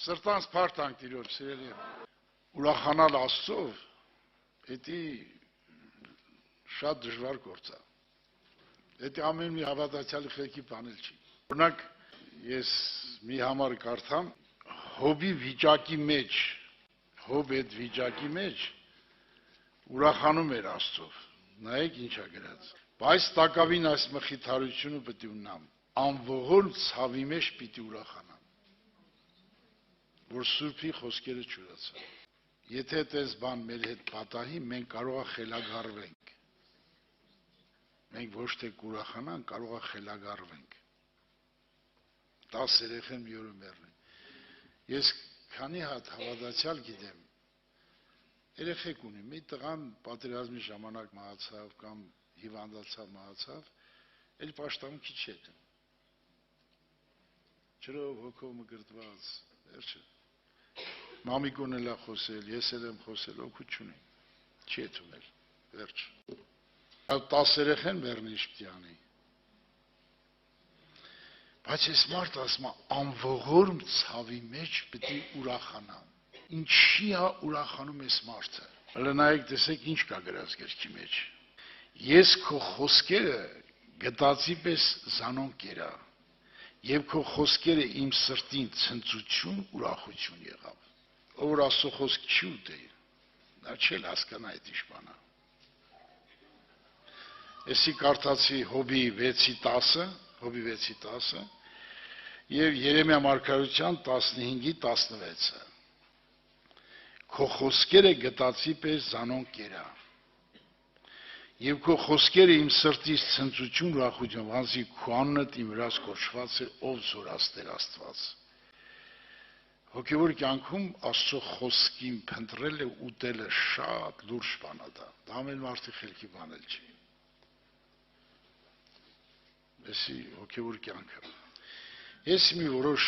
Սրտանց փարթանք տիրոջ, սիրելի եմ։ Ուրախանալ Աստծով, դա շատ դժվար գործ է։ Դա ամեն մի հավատացյալի խելքի բան չի։ Օրինակ, ես մի համար կարդամ, Հոբի վիճակի մեջ, Հոբ այդ վիճակի մեջ ուրախանում էր Աստծով։ Նայեք ինչ է գրած։ Բայց տակավին այս մխիթարությունը պիտի ունենամ, անողորմ ցավի մեջ պիտի ուրախանամ, որ Սուրբի խոսքերը չուրացան։ Եթե այդպես բան մեր հետ պատահի, մենք կարող է խելագարվենք։ Մենք ոչ թե կուրախանանք, կարող է խելագարվենք։ 10 երեխան մի օրը մեռնի։ Ես քանի հատ հավատացյալ գիտեմ, երեխեք ունի, մի տղան պատերազմի ժամանակ մահացավ կամ հիվանդացավ, մահացավ, էլ պաշտամունքի չէ։ Ջրով, հոգով մկրտված, վերջը։ Մամիկոն էլ է խոսել, ես էլ եմ խոսել, օգուտ չունի, չի թունել, վերջ։ 10 երեխան մեռնի պիտի անի։ Բայց ես մարդ ասում եմ, անողորմ ցավի մեջ պիտի ուրախանամ։ Ինչի է ուրախանում ես մարդը։ Հələ նայեք, տեսեք ինչ կա գրած գրքի մեջ։ Ես քո խոսքերը գտածի պես զանոն կերա, եւ քո խոսքերը իմ սրտին ցնծություն, ուրախություն եղավ։ Ով որ Աստծո խոսք չի ուտի, նա չել հասկանա այդ ինչ բան է։ Էսի կարդացի Հոբի 6:10, Հոբի 6:10 եւ Երեմիա մարգարության 15:16-ը։ Քո խոսքերը գտածի պես զանոն կերա, եւ քո խոսքերը իմ սրտից ցնծություն, ուրախություն, ոնցի քո անունդ իմ վրաս կոչված է, ով զորաստեր Աստված։ Հոգևոր կյանքում Աստծո խոսքին փնտրելը, ուտելը շատ լուրջ բան է դա։ Դա ամեն մարդի խելքի բան էլ չի։ Էսի հոգևոր կյանքը։ Ես մի որոշ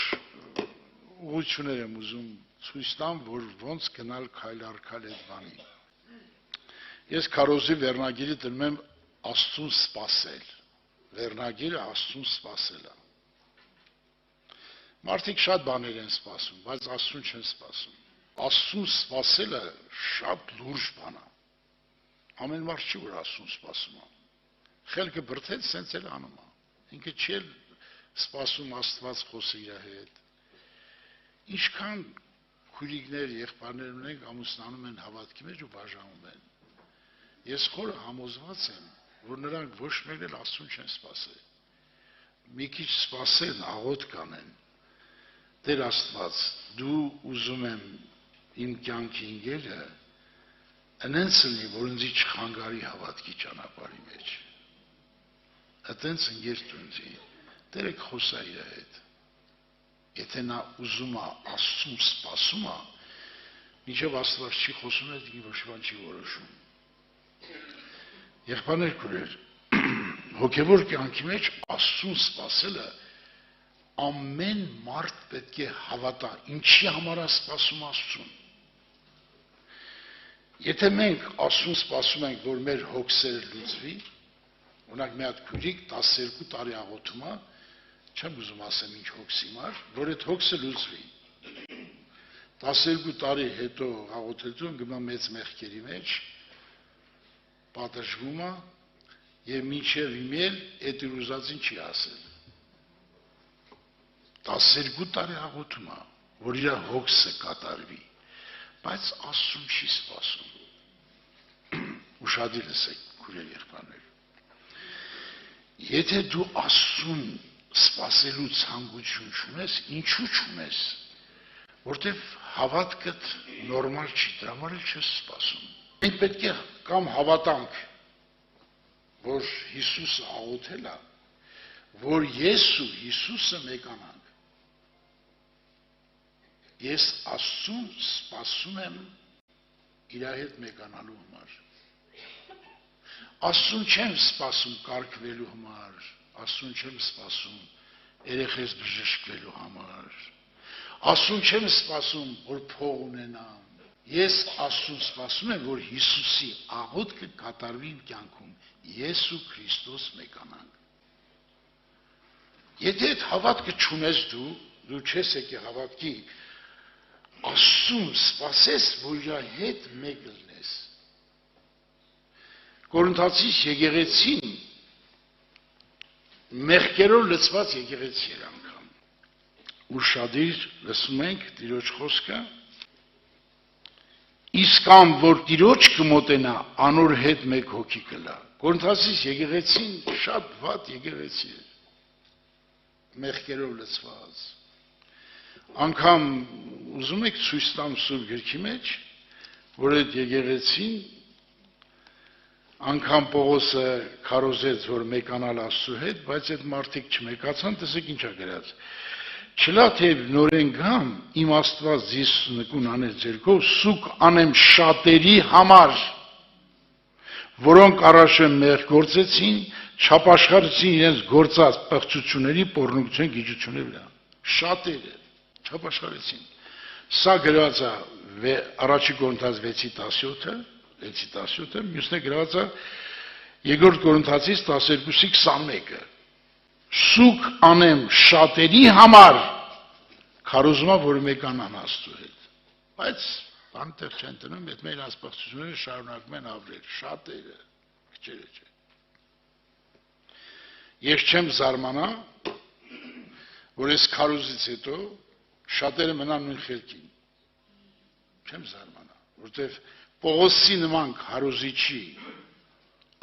ուղղություններ եմ ուզում ցույց տամ, որ ոնց գնալ քայլ առ քայլ այդ բանի։ Ես քարոզի վերնագիրը դնում եմ Աստծուն սպասել։ Վերնագիրը Աստծուն սպասելը։ Մարդիկ շատ բաներ են սպասում, բայց Աստծուն չեն սպասում։ Աստծուն սպասելը շատ լուրջ բան է։ Ամեն մարդ չի որ Աստծուն սպասում է։ Խելքը բրդեց սենց էլ անում է։ Ինքը չի սպասում Աստված խոսի իր հետ։ Ինչքան քույրիկներ, եղբայրներ ունենք, ամուսնանում են հավատքի մեջ ու բաժանում են։ Ես խորը համոզված եմ, որ նրանք ոչ մեկն էլ Աստծուն չեն սպասել։ Մի քիչ սպասեն, աղոթք կանեն։ Տեր Աստված, դու ուզում եմ իմ կյանքի ինգելը այնց լինի, որ ինձ չխանգարի հավատքի ճանապարհի մեջ։ Այդտենց ինգեր տունցի, Տերը կխոսա իր հետ։ Եթե նա ուզում է Աստծուն սպասում է, մինչև Աստված չի խոսում, այդ ոչ բան չի որոշում։ Եղբայրներ քույրեր, հոգևոր կյանքի մեջ Աստծուն սպասելը ամեն մարդ պետք է հավատա, ինչի համար է սպասում Աստծուն։ Եթե մենք Աստծուն սպասում ենք, որ մեր հոգսերը լուծվի, օրինակ մի հատ քույրիկ 12 տարի աղոթում է, չեմ ուզում ասեմ ինչ հոգսի մար, որ այդ հոգսը լուծվի։ 12 տարի հետո աղոթելուց գնում մեծ մեղքերի մեջ, պատժվում է եւ մինչեւ իմել այդ իր ուզածին չի ասել։ 12 տարի աղոթում է, որ իր հոգսը կատարվի, բայց Աստծուն չի սպասում։ Ուշադիր լսեք, քույրեր եղբայրներ։ Եթե դու Աստծուն սպասելու ցանկություն չունես, ինչու չունես, որտեվ հավատքդ նորմալ չի, դրա համար էլ չես սպասում։ Մենք պետք է կամ հավատանք, որ Հիսուսը աղոթել է, որ ես ու Հիսուսը մեկանանք։ Ես Աստծուն սպասում եմ իր հետ մեկանալու համար։ Աստծուն չեմ սպասում կարգվելու համար, Աստծուն չեմ սպասում երեխես բժշկվելու համար, Աստծուն չեմ սպասում, որ փող ունենամ։ Ես Աստծուն սպասում եմ, որ Հիսուսի աղոթքը կատարվի իմ կյանքում, ես ու Քրիստոս մեկանանք։ Եթե այդ հավատքը չունես դու չես եկել հավատքի Աստծուն սպասես, որ իր հետ մեկ լինես։ Կորինթացիս եկեղեցին մեղքերով լցված եկեղեցի էր անգամ։ Ու շատիր լսում ենք Տիրոջ խոսքը, իսկ ամ որ Տիրոջ կմոտենա, անոր հետ մեկ հոգի կլա։ Կորինթացիս եկեղեցին շատ վատ եկեղեցի էր, մեղքերով լցված։ Անգամ ուզում եք ցույց տամ Սուրբ Գրքի մեջ, որ այդ եկեղեցին անգամ Պողոսը քարոզեց, որ մեկանալ Աստծու հետ, բայց այդ մարդիկ չմեկացան, տեսեք ինչ ա գրած։ Չլա թե նորեն գամ, իմ Աստված ձեզ նկուն անել ձերքով, սուկ անեմ շատերի համար, որոնք առաջեն մեղ գործեցին, չապաշխարեցին իրենց գործած պղծությունների, պոռնոգության, գիջությունների վրա։ Շատերը չապաշխարեցին։ Սա գրված է առաջի Կորինթաց 6:17, մյուսն է գրված է երկրորդ Կորինթացիս 12:21-ը։ Սուկ անեմ շատերի համար, քարոզում է, որ մեկանան Աստծու հետ։ Բայց բանտեղ չեն տնում, այդ մեր ասպատությունները շարունակում են ապրել, շատերը, քչերը չէ։ Ես չեմ զարմանա, որ այս քարոզից հետո շատերը մնան նույն խելքին։ Չեմ զարմանա, որտեղ Պողոսի նման քարոզիչի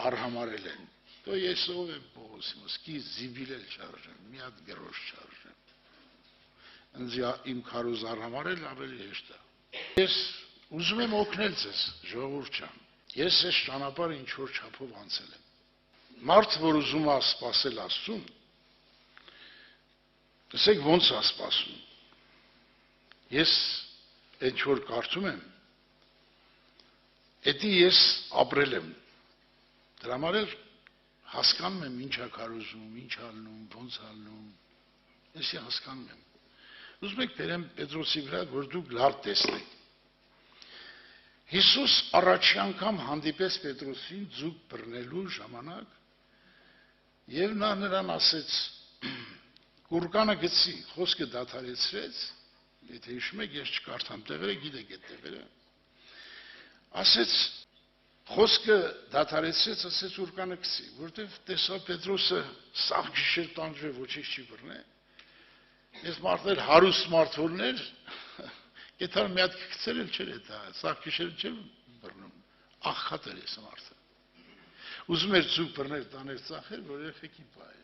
արհամարել են։ Դո ես ով եմ Պողոսի, ոսկի զիբիլել չարժեմ, մի հատ գրոշ չարժեմ։ Ինձ իմ քարոզ արհամարել ավելի հեշտ է։ Ես ուզում եմ օգնել ձեզ, ժողովուրդ ջան։ Ես այս ճանապարհը ինչ որ չափով անցել եմ։ Մարդ, որ ուզում է սпасել Աստծուն, տեսեք ոնց է սпасում։ Ես ինչ որ կարծում եմ, դա ես ապրել եմ։ Դրա համար հասկանում եմ ինչ է քարոզում, ինչ ալնում, ոնց ալնում։ Ես հասկանում եմ։ Ուզում եք բերեմ Պետրոսի վրա, որ դուք լավ տեսնեք։ Հիսուս առաջի անգամ հանդիպեց Պետրոսին ձուկ բռնելու ժամանակ, եւ նա նրան ասեց. «Կուրկանը գցի», խոսքը դադարեցրեց, եթե հիշում եք, ես չկարդամ տեղերը, գիտեք այդ տեղերը։ Ասեց խոսքը դադարեցրեց, ասեց ուրկանը գցի, որտեվ տեսա Պետրոսը սաղ գիշեր տանջվե ոչինչ չի բռնե։ Ես մարդներ հարուստ մարդորներ, կետար մի հատ գցել էլ չէր դա, սաղ գիշեր չէր բռնում, աղքատ էր ես մարդը։ Ուզում էր ձուկ բռներ տաներ ծախեր, որ երեխեքին պահեր։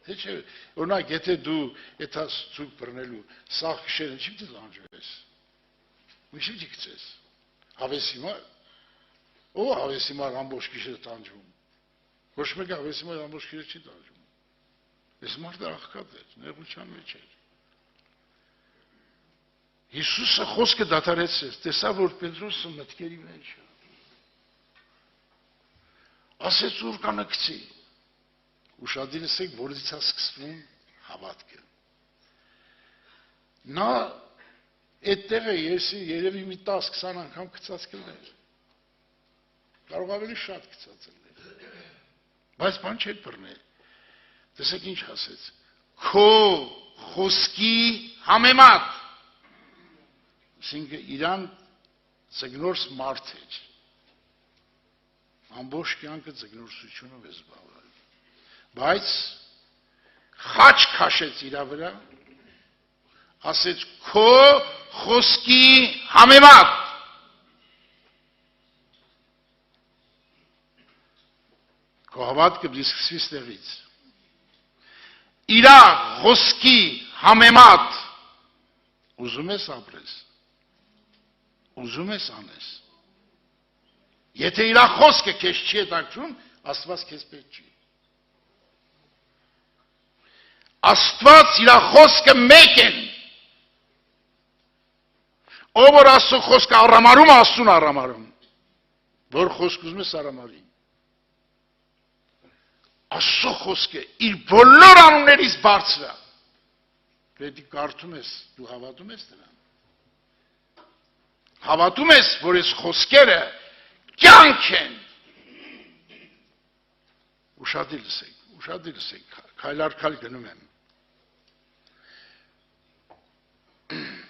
Թե չէ, օրինակ, եթե դու այդ ձուկ բռնելու սաղ գիշեր ինչի՞ պիտի տանջվես։ Ինչի՞ պիտի գցես։ Հավեսի մար։ Ո՞վ հավեսի մար ամբողջ գիշեր տանջվում։ Ոչ մեկ հավեսի մար ամբողջ գիշեր չի տանջվում։ Այս մարդը աղքատ էր, նեղության մեջ էր։ Հիսուսը խոսքը դադարեցրեց, տեսա, որ Պետրոսը մտքերի մեջ է։ Ասեց ուրկանը գցի։ Ուշադիր եք, որից է սկսվում հավատքը։ Նա այդտեղ է երևի մի 10-20 անգամ գցած կլներ։ Կարող ավելի շատ գցած կլներ։ Բայց բան չէր բռնել։ Տեսեք ինչ ասեց. քո խոսքի համեմատ։ Այսինքն իրան ծգնորս մարդ էր։ Ամբողջ կյանքը ծգնորսությունով է զբաղվել։ Բայց խաչ քաշեց իր վրա, ասեց քո խոսքի համեմատ։ Քո հավատքը դի սկսվի ստեղից։ Իրա խոսքի համեմատ ուզում ես ապրես, ուզում ես անես։ Եթե իրա խոսքը քեզ չի հետաքրում, Աստված քեզ պետք չի։ Աստված իրա խոսքը մեկ է։ Ով որ Աստծո խոսքը առամարում, Աստծուն առամարում։ Որ խոսք ուզում ես առամարի։ Աստծո խոսքը իր բոլոր անուններից բարձր է։ Պետք է կարդում ես, դու հավատում ես դրան։ Հավատում ես, որ այս խոսքերը կյանք են։ Ուշադիր լսեք, քայլ առ քայլ գնում եմ։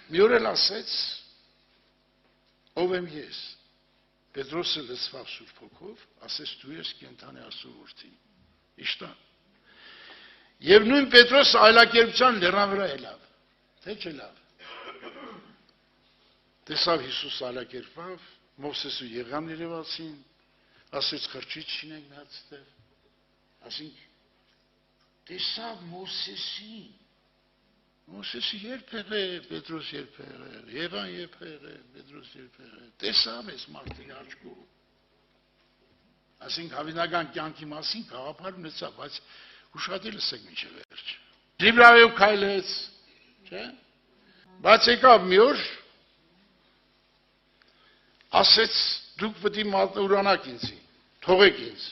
Մի օր էլ ասեց, ով եմ ես։ Պետրոսը լսվավ Սուրբ Հոգով, ասեց դու ես կենդանի Աստծո որդին։ Իշտա։ Եվ նույն Պետրոսը այլակերպության լեռան վրա ելավ, թե չէ լավ։ Տեսավ Հիսուս այլակերպավ, Մովսեսը եղան երևացին, ասեց խրճիթ շինենք մի հատ ստեղ, ասինք տեսավ Մովսեսին, Մովսեսը երբ եղել, Պետրոս երբ եղել, Եվան երբ եղել, Պետրոս երբ եղել, տեսավ այս մարդի աչքով, ասինք հավինական կյանքի մասին գաղափար ունեցավ, բայց ուշադիր լսեք մինչև վերջ, Լիբրայով քայլեց, չէ, բայց եկավ մի օր, ասեց դուք պետք է ուրանաք ինձի, թողեք ինձ։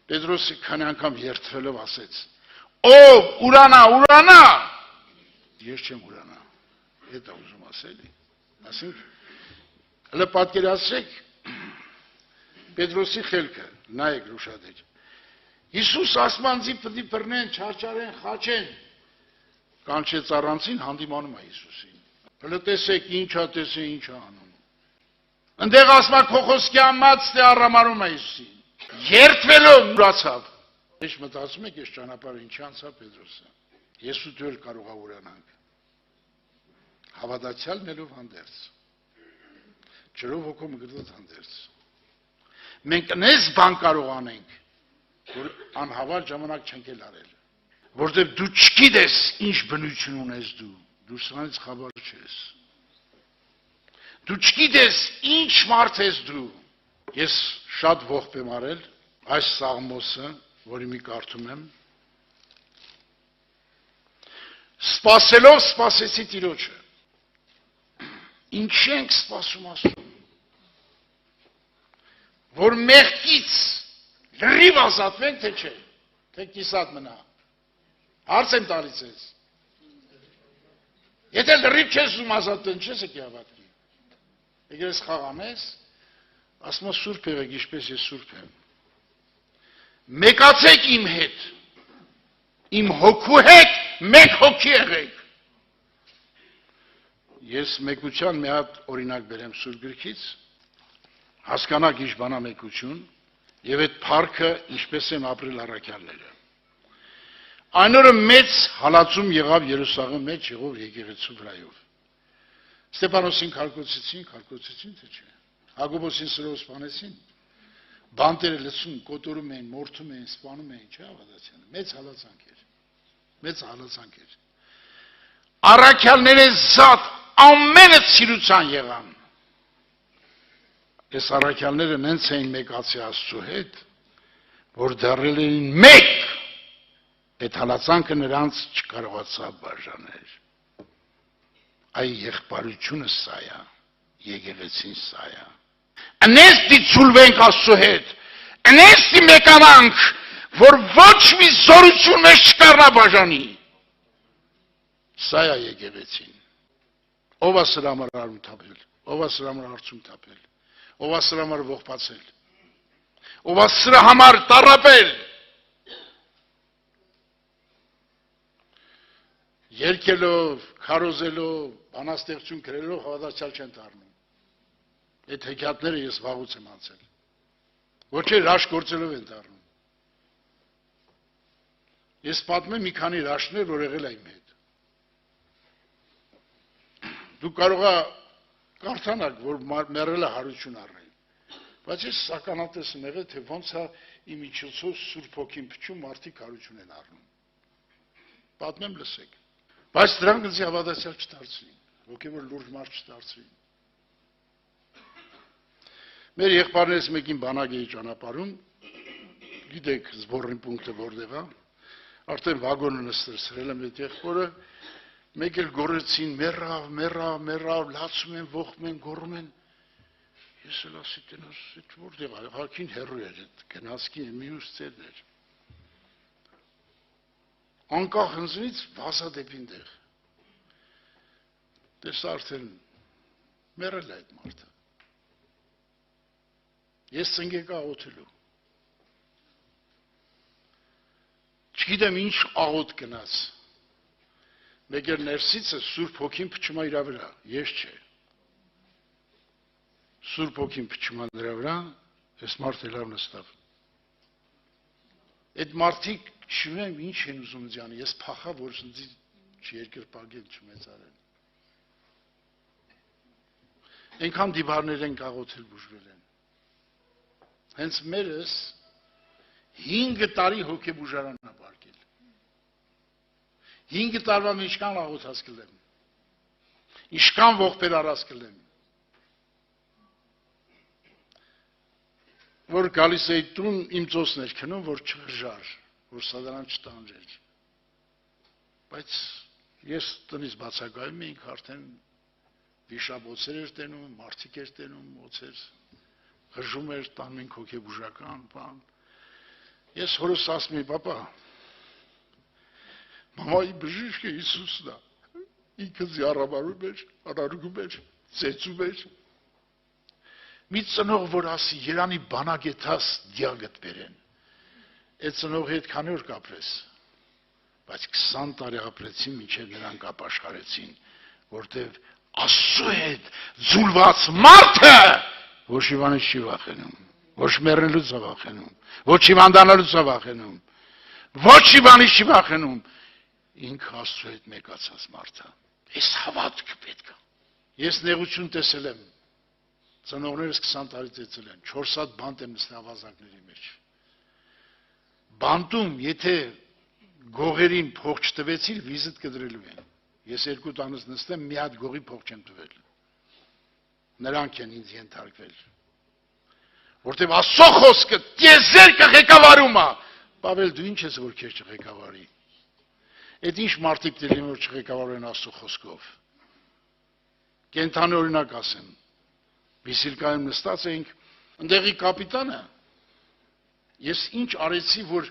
Պետրոսը քանի անգամ երթվելով ասեց. Ով ուրանա, ուրանա։ Ես չեմ ուրանա։ Դա ուզում ասելի։ Ասենք հələ պատկերացրեք Պետրոսի խելքը, նայեք ուշադիր։ Հիսուս ասմանձի պետք է բռնեն, չարչարեն, խաչեն։ Կանչեց առանցին հանդիմանում է Հիսուսին։ Հələ տեսեք ինչա տեսե ինչա անում։ Ընդեղ ասма Քոխոսկի ամաց թե առամարում է Հիսուսին։ Երթվելով ուրացավ։ Ինչ մտածում եք ես ճանապարհը ինչի անցավ Պետրոսը։ Ես ու դու կարող ուրանանք։ Հավատացյալ նելով հանդերձ։ Ջրով հոգով մգրտած հանդերձ։ Մենք նես բան կարող անենք, որ անհավատ ժամանակ չենք էլ արել։ Որտեղ դու չգիտես ինչ բնություն ունես դու սրանից խաբար չես։ Դու չգիտես ինչ մարդ ես դու։ Ես շատ ողբ եմ արել այս Սաղմոսը, որի մի կարդում եմ։ Սպասելով սպասեցի Տիրոջը։ Ինչ ենք սպասում ասում։ Որ մեղքից լրիվ ազատվենք, թե չէ, թե կիսատ մնա։ Հարց եմ տալիս ես։ Եթե լրիվ չես ուզում ազատվեն, չես եկի հավատքի։ Եկել ես խաղանես, ասում ես սուրբ եղեք, ինչպես ես սուրբ եմ։ Մեկացեք իմ հետ, իմ հոգու հետ, մեկ հոգի եղեք։ Ես մեկության մի հատ օրինակ բերեմ Սուրբ Գրքից, հասկանաք ինչ բանա մեկություն, եւ այդ փառքը ինչպես են ապրել առաքյալները։ Այն օրը մեծ հալածում եղավ Երուսաղեմ մեջ եղող եկեղեցու վրայով։ Ստեփանոսին քարկոծեցին, թե չէ։ Հակոբոսին սրով սպանեցին։ Բանտերը լցում, կոտորում էին, մորթում էին, սպանում էին, չէ՞ հավատացյանը։ Մեծ հալածանք էր։ Մեծ հալածանք էր։ Առաքյալները զատ ամենը ցիրուցան եղան։ Այս առաքյալները նենց էին մեկացի Աստծո հետ, որ դառել էին մեկ։ Այդ հալածանքը նրանց չկարողացավ բաժանել։ Այ եղբայրությունը սա է, եկեղեցին սա է։ Անես դիցուլվենք Աստծո հետ, անես դի մեկանանք, որ ոչ մի զորություն մեզ չկարնա բաժանի։ Սա է եկեղեցին։ Ով է սրա համար արում թափել, ով է սրա համար հարցում թափել, ով է սրա համար ողբացել, ով է սրա համար տառապել։ Երկելով, քարոզելով, բանաստեղծություն գրելով հավատացյալ չեն դառնում։ Այդ հեքիաթները ես վաղուց եմ անցել։ Ոչ էլ հաշ գործելով են դառնում։ Ես պատմեմ մի քանի հաշներ, որ եղել է իմ հետ։ Դու կարող ես կարդանալ, որ մեռել է հարություն առնել։ Բայց ես սականատես եմ եղել, թե ոնց է իմ միջոցով Սուրբ Հոգին փչում մարդիկ հարություն են առնում։ Պատմեմ լսեք։ Բայց դրանք ինձ հավատացյալ չդարձրին, ոգևոր լուրջ մարդ չդարձրին։ Մեր եղբայրներից մեկին բանակ էի ճանապարհում, գիտեք զբորին պունկտը որտեղ է, արդեն վագոնը նստրել եմ այդ եղբորը, մեկ էլ գոռեցին մեռավ, լացում են, ողում են, գոռում են։ Ես էլ ասի տենաս, այդ որտեղ է, հարկին հեռու էր, այդ գնացքի մյուս ծերն էր։ Անկախ հնձնից վազա դեպին տեղ։ Տեսա արդեն մեռել է այդ մարդը։ Ես ծնգեկ աղոթելու։ Չգիտեմ ինչ աղոթ գնաց։ մեկ էլ ներսիցը Սուրբ Հոգին փչում է իր վրա, ես չէ։ Սուրբ Հոգին փչում է նրա վրա, այս մարդը լավ նստավ։ Այդ մարդիկ չունեն ինչ են ուզում ձյանի, ես փախա, որ ինձ չերկրպագել, չմեծարել։ Այնքան դիվարներ են կաղոթել բուժվել են։ Հենց մերս 5 տարի հոգեբուժարան ապարկել։ 5 տարվա մեջ ինչքան աղոթած կլեմ։ Ինչքան ողբեր առած կլեմ։ Որ գալիս էի տուն իմ ծոսներ քնում, որ չղժար, որ սադանան չտանջեր։ Բայց ես տնից բացակայում էինք արդեն վիշապոցեր էր տենում, մարդիկ էր տենում, օծեր, ղժում էր, տանում ենք հոգեբուժական, բան։ Ես հորս ասում էի, պապա, մամայի բժիշկը Հիսուսն է, ինքը զիարաբարում էր, արարգում էր, ծեծում էր։ Մի ծնող, որ ասի, Երանի բանագետաս դիագտ բերեն, այդ ծնողի հետ քանի օր կապրես, բայց 20 տարի ապրեցին, մինչև նրան կապաշխարեցին, որտև Աստծո հետ ձուլված մարդը ոչ իվանից չի վախենում, ոչ մեռնելուց է վախենում, ոչ հիվանդանալուց է վախենում, ոչ իվանից չի վախենում, ինքը Աստծո հետ մեկացած մարդը։ Այս հավատքը պետք է։ Ես նեղություն տեսել եմ, ծնողներս 20 տարի ծեծել են, 4 հատ բանտ եմ նստել ավազակների մեջ։ Բանտում, եթե գողերին փող չտվեցիր, վիզիտ կդրելու են։ Ես 2 տանից նստեմ, մի հատ գողի փող չեմ տվել։ Նրանք են ինձ ենթարկվել։ Որտեւ Աստծո խոսքը տիեզերքը ղեկավարում է։ Պավել, դու ինչ ես որ քեզ չղեկավարի։ Այդ ինչ մարդիկ դերին որ չղեկավարեն Աստծո խոսքով։ Կենթանի օրինակ ասեմ։ Վիսիլկայում նստած էինք, ընդեղի կապիտանը ես ինչ արեցի, որ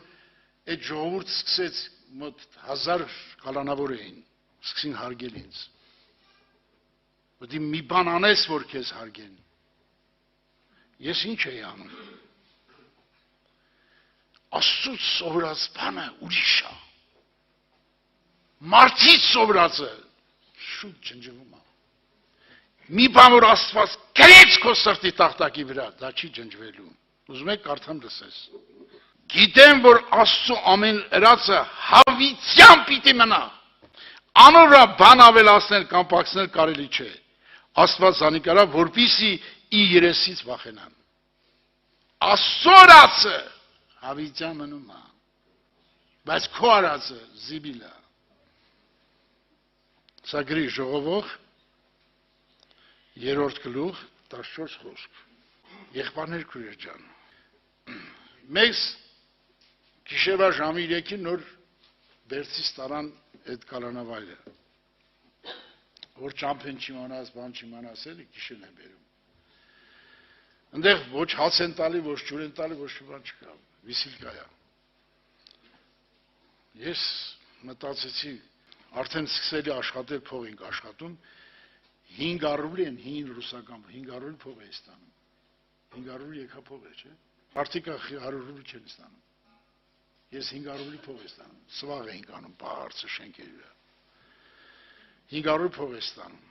այդ ժողովուրդը սկսեց մոտ 1000 կալանավոր էին, սկսին հարգել ինձ։ Պետք է մի բան անես, որ քեզ հարգեն։ Ես ինչ էի անում։ Աստծուց սովորած բանը ուրիշ է։ Մարդից սովորածը շուտ ջնջվում է։ Մի բան որ Աստված գրեց քո սրտի տախտակի վրա, դա չի ջնջվելու։ Ուզում եք կարդամ լսես։ Գիտեմ, որ Աստծո ամեն ըրացը հավիտյան պիտի մնա։ Անորա բան ավելացնել կամ պակսնել կարելի չէ։ Աստված անի կարա, որպիսի ի երեսից վախենան։ Աստծո ըրացը հավիտյան մնում է։ Բայց քո ըրացը զիբիլ է։ Սա գրի ժողովող 3-րդ գլուխ 14 խոսք։ Եղբայրներ քույրեր ջան։ Մեզ գիշերվա ժամի 3-ին նոր վերցից տարան այդ կալանավայրը։ Որ ճամփեն չիմանաս, բան չիմանաս, էլի գիշերն են բերում։ Այնտեղ ոչ հաց են տալի, ոչ ջուր են տալի, ոչ մի բան չկա։ Վիսիլկայա։ Ես մտածեցի, արդեն սկսելի աշխատել, փող ենք աշխատում, 500 ռուբլի են, 5 ռուսական, 500 ռուբլի փող է ստանում։ 500 ռուբլի եկա փող է, չէ՞։ Մարդիկը 100 ռուբլի չեն ստանում։ Ես 500 ռուբլի փող է ստանում։ Սվաղ էինք անում, բարձր շենքերի վրա։ 500 ռուբլի փող է ստանում։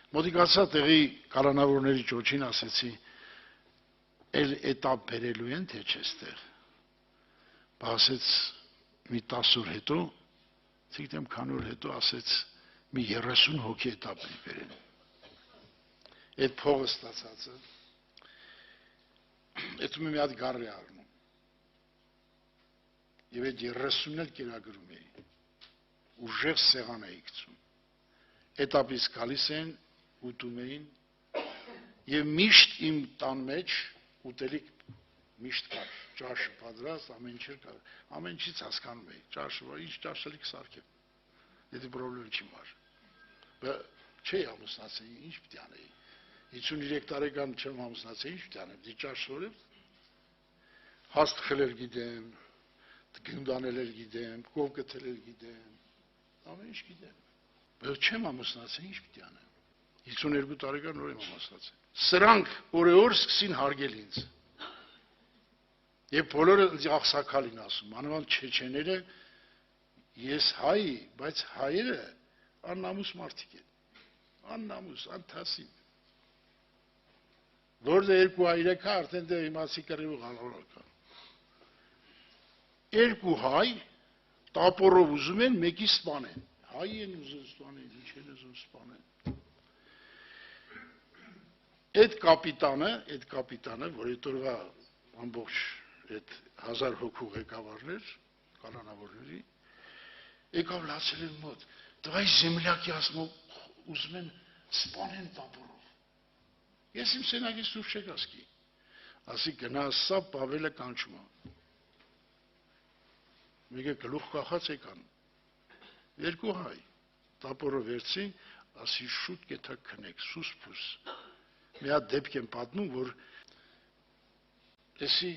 Մոտիկացա տեղի կալանավորների ճոճին ասեցի, «Էլ էտապ բերելու են, թե չէ ստեղ»։ Բա ասեց մի 10 օր հետո, ցիկտեմ քանի օր հետո ասեց մի 30 հոգի էտապ բերեն։ Այդ փողը ստացածը այդ մի հատ գարր է առնում։ Եվ այդ 30-ն էլ կերակրում էի։ Ուժեղ սեղան էի գցում։ Էտապից գալիս են, ուտում էին, եւ միշտ իմ տան մեջ ուտելիք միշտ կար, ճաշը պատրաստ, ամեն ինչ կար, ամեն ինչից հասկանում էի, ճաշը, ինչ ճաշելիք սարքեմ, դա պրոբլեմ չի մար, չէի ամուսնացել, ինչ պիտի անեի, 53 տարեկան չեմ ամուսնացել, ինչ պիտի անեմ, դի ճաշ սորեմ, հաստ խելել գիտեմ, գնդանել էլ գիտեմ, կով գտել էլ գիտեմ, ամեն ինչ գիտեմ, չեմ ամուսնացել, ինչ պիտի անեմ, 52 տարեկան նոր եմ ամուսնացել, սրանք օրեօր սկսին հարգել ինձ, Եվ բոլորը ինձ աղսակալին ասում, անվան չեչեները Ես հայ, բայց հայերը աննամուս մարդիկ են, աննամուս, անթասիմ, որ դե երկու հայրը կա, արդեն դե իմացի կռիվ ու գալորակա, երկու հայ տապորով ուզում են մեկի սպանեն, հայ են ուզում սպանեն, ինչ են ուզում սպանեն, այդ կապիտանը, որ այդ օրվա ամբողջ այդ 1000 հոգու ղեկավարներ, կանանավորների, եկավ լացել են մոտ, դվայ զեմլյակի ասմով ուզում են սպանեն տապորով, ես իմ սենագի սուրբ չեք ասկի, ասի գնա սա պավելը կանչումա, մեկը գլուխ կախած եկան, երկու հայ, տապորով վերցին, ասի շուտ կետա կնեք, սուս պուս, մի հատ դեպք եմ պատմում, որ եսի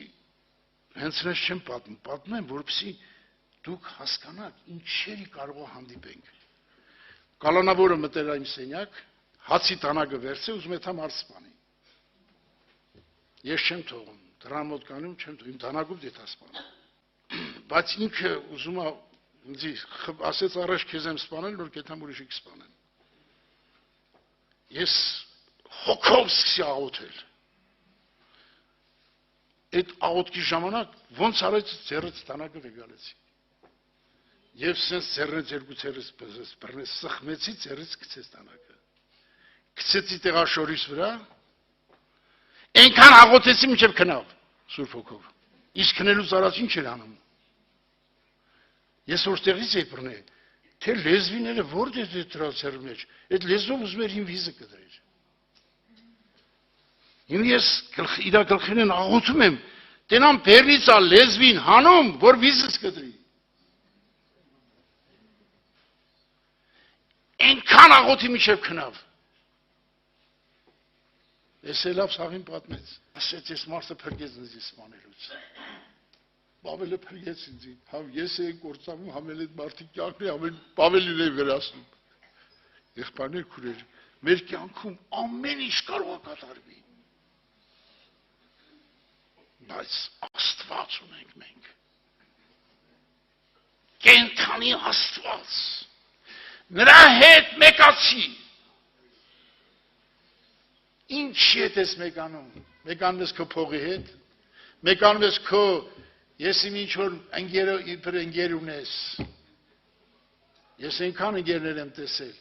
հենց նես չեմ պատմում եմ, որպեսի դուք հասկանաք, ինչերի կարող է հանդիպենք, կալանավորը մտել այն սենյակ, հացի տանագը վերցե, ուզում է թամ արսպանի, ես չեմ թողում, դրան մոտ կանում չեմ թողում, իմ տանագով դետա սպանում, բայց ինքը ուզում է, ասեց առաջ քեզ եմ սպանել, որ կետամ ուրիշի կսպանեն, ես հոգով սկսի աղոթել, այդ աղոթքի ժամանակ ոնց արեց ձեռից տանակը վեգալեցի, և սենց ձեռնեց երկու ձեռից բրնեց, սխմեցի ձեռից կցեց տանակը, կցեցի տեղաշորիս վրա, ենքան աղոթեցի մինչև քնավ, սուրբ հոգով, իսկ քնելուց առաջ ինչ էր անում, ես որ տեղից էի բրնել, թե լեզվիները որ դե դրա ձեռի մեջ, այդ լեզվով ուզում էր իմ վիզը կդրեր, Իմ ես իրա գլխին են աղոթում եմ, տենամ բերնից ա լեզվին հանում, որ վիզս կդրի, ենքան աղոթի միջև քնավ, ես էլավ սաղին պատմեց, ասեց ես մարդը պրգեց նզի սմանելուց, բավելը պրգեց ինձի, համ ես էի կործանում, համ էլ էդ մարդի կյանքն է, համ էլ բավելին էի վերասնում, եղբարներ քուրեր, մեր կյանքում ամեն ինչ կարող է կատարվի, բայց Աստված ունենք մենք, կենթանի Աստված, նրա հետ մեկացի, ինչի հետ ես մեկանում, մեկանում ես քո փողի հետ, մեկանում ես քո, ես իմ ինչ-որ ընգեր ունես, ես ենքան ընգերներ եմ տեսել,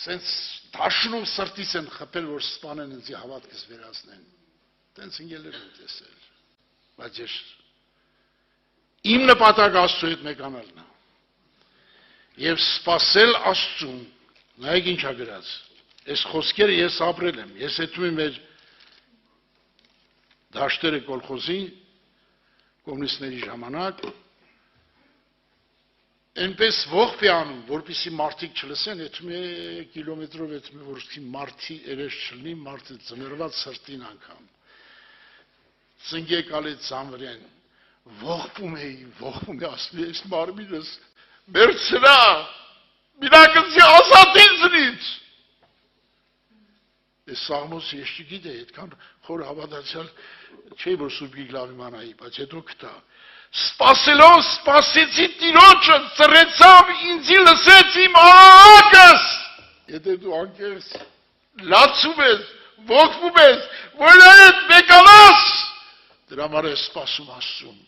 սենց դաշնում սրտիս են խպել, որ սպանեն ինձի հավատքս վերացնեն, տենց ընգերներ եմ տեսել, բայց ես իմ նպատակ Աստծու հետ մեկանալն է, և սպասել Աստծուն, նայեք ինչ ա գրած, այս խոսքերը ես ապրել եմ, ես հետում եմ մեր դաշտերը կոլխոզի, կոմունիստների ժամանակ, այնպես ողբ է անում, որպեսի մարդիկ չլսեն, հետում է կիլոմետրով հետում է, որպեսի մարդի երես չլնի, մարդը ծմերված սրտին անգամ, ծնգեք ալետ ծանվրեն, ողբում է, ասում է, ես մարմինս, մերցրա, միրակնցի ասատինձնից, Ես սաղմոսը ես չգիտե, այդքան խոր հավատացյալ չէի, որ Սուրբ Գիգլավ իմանայի, բայց հետո կտա, սպասելով սպասեցի տիրոջը, ծռեցավ ինձի լսեց իմ արարակս, եթե դու անկեղծ լացում ես, ողբում ես, որ այդ մեկանաս, դրա համար ես սպասում Աստծուն,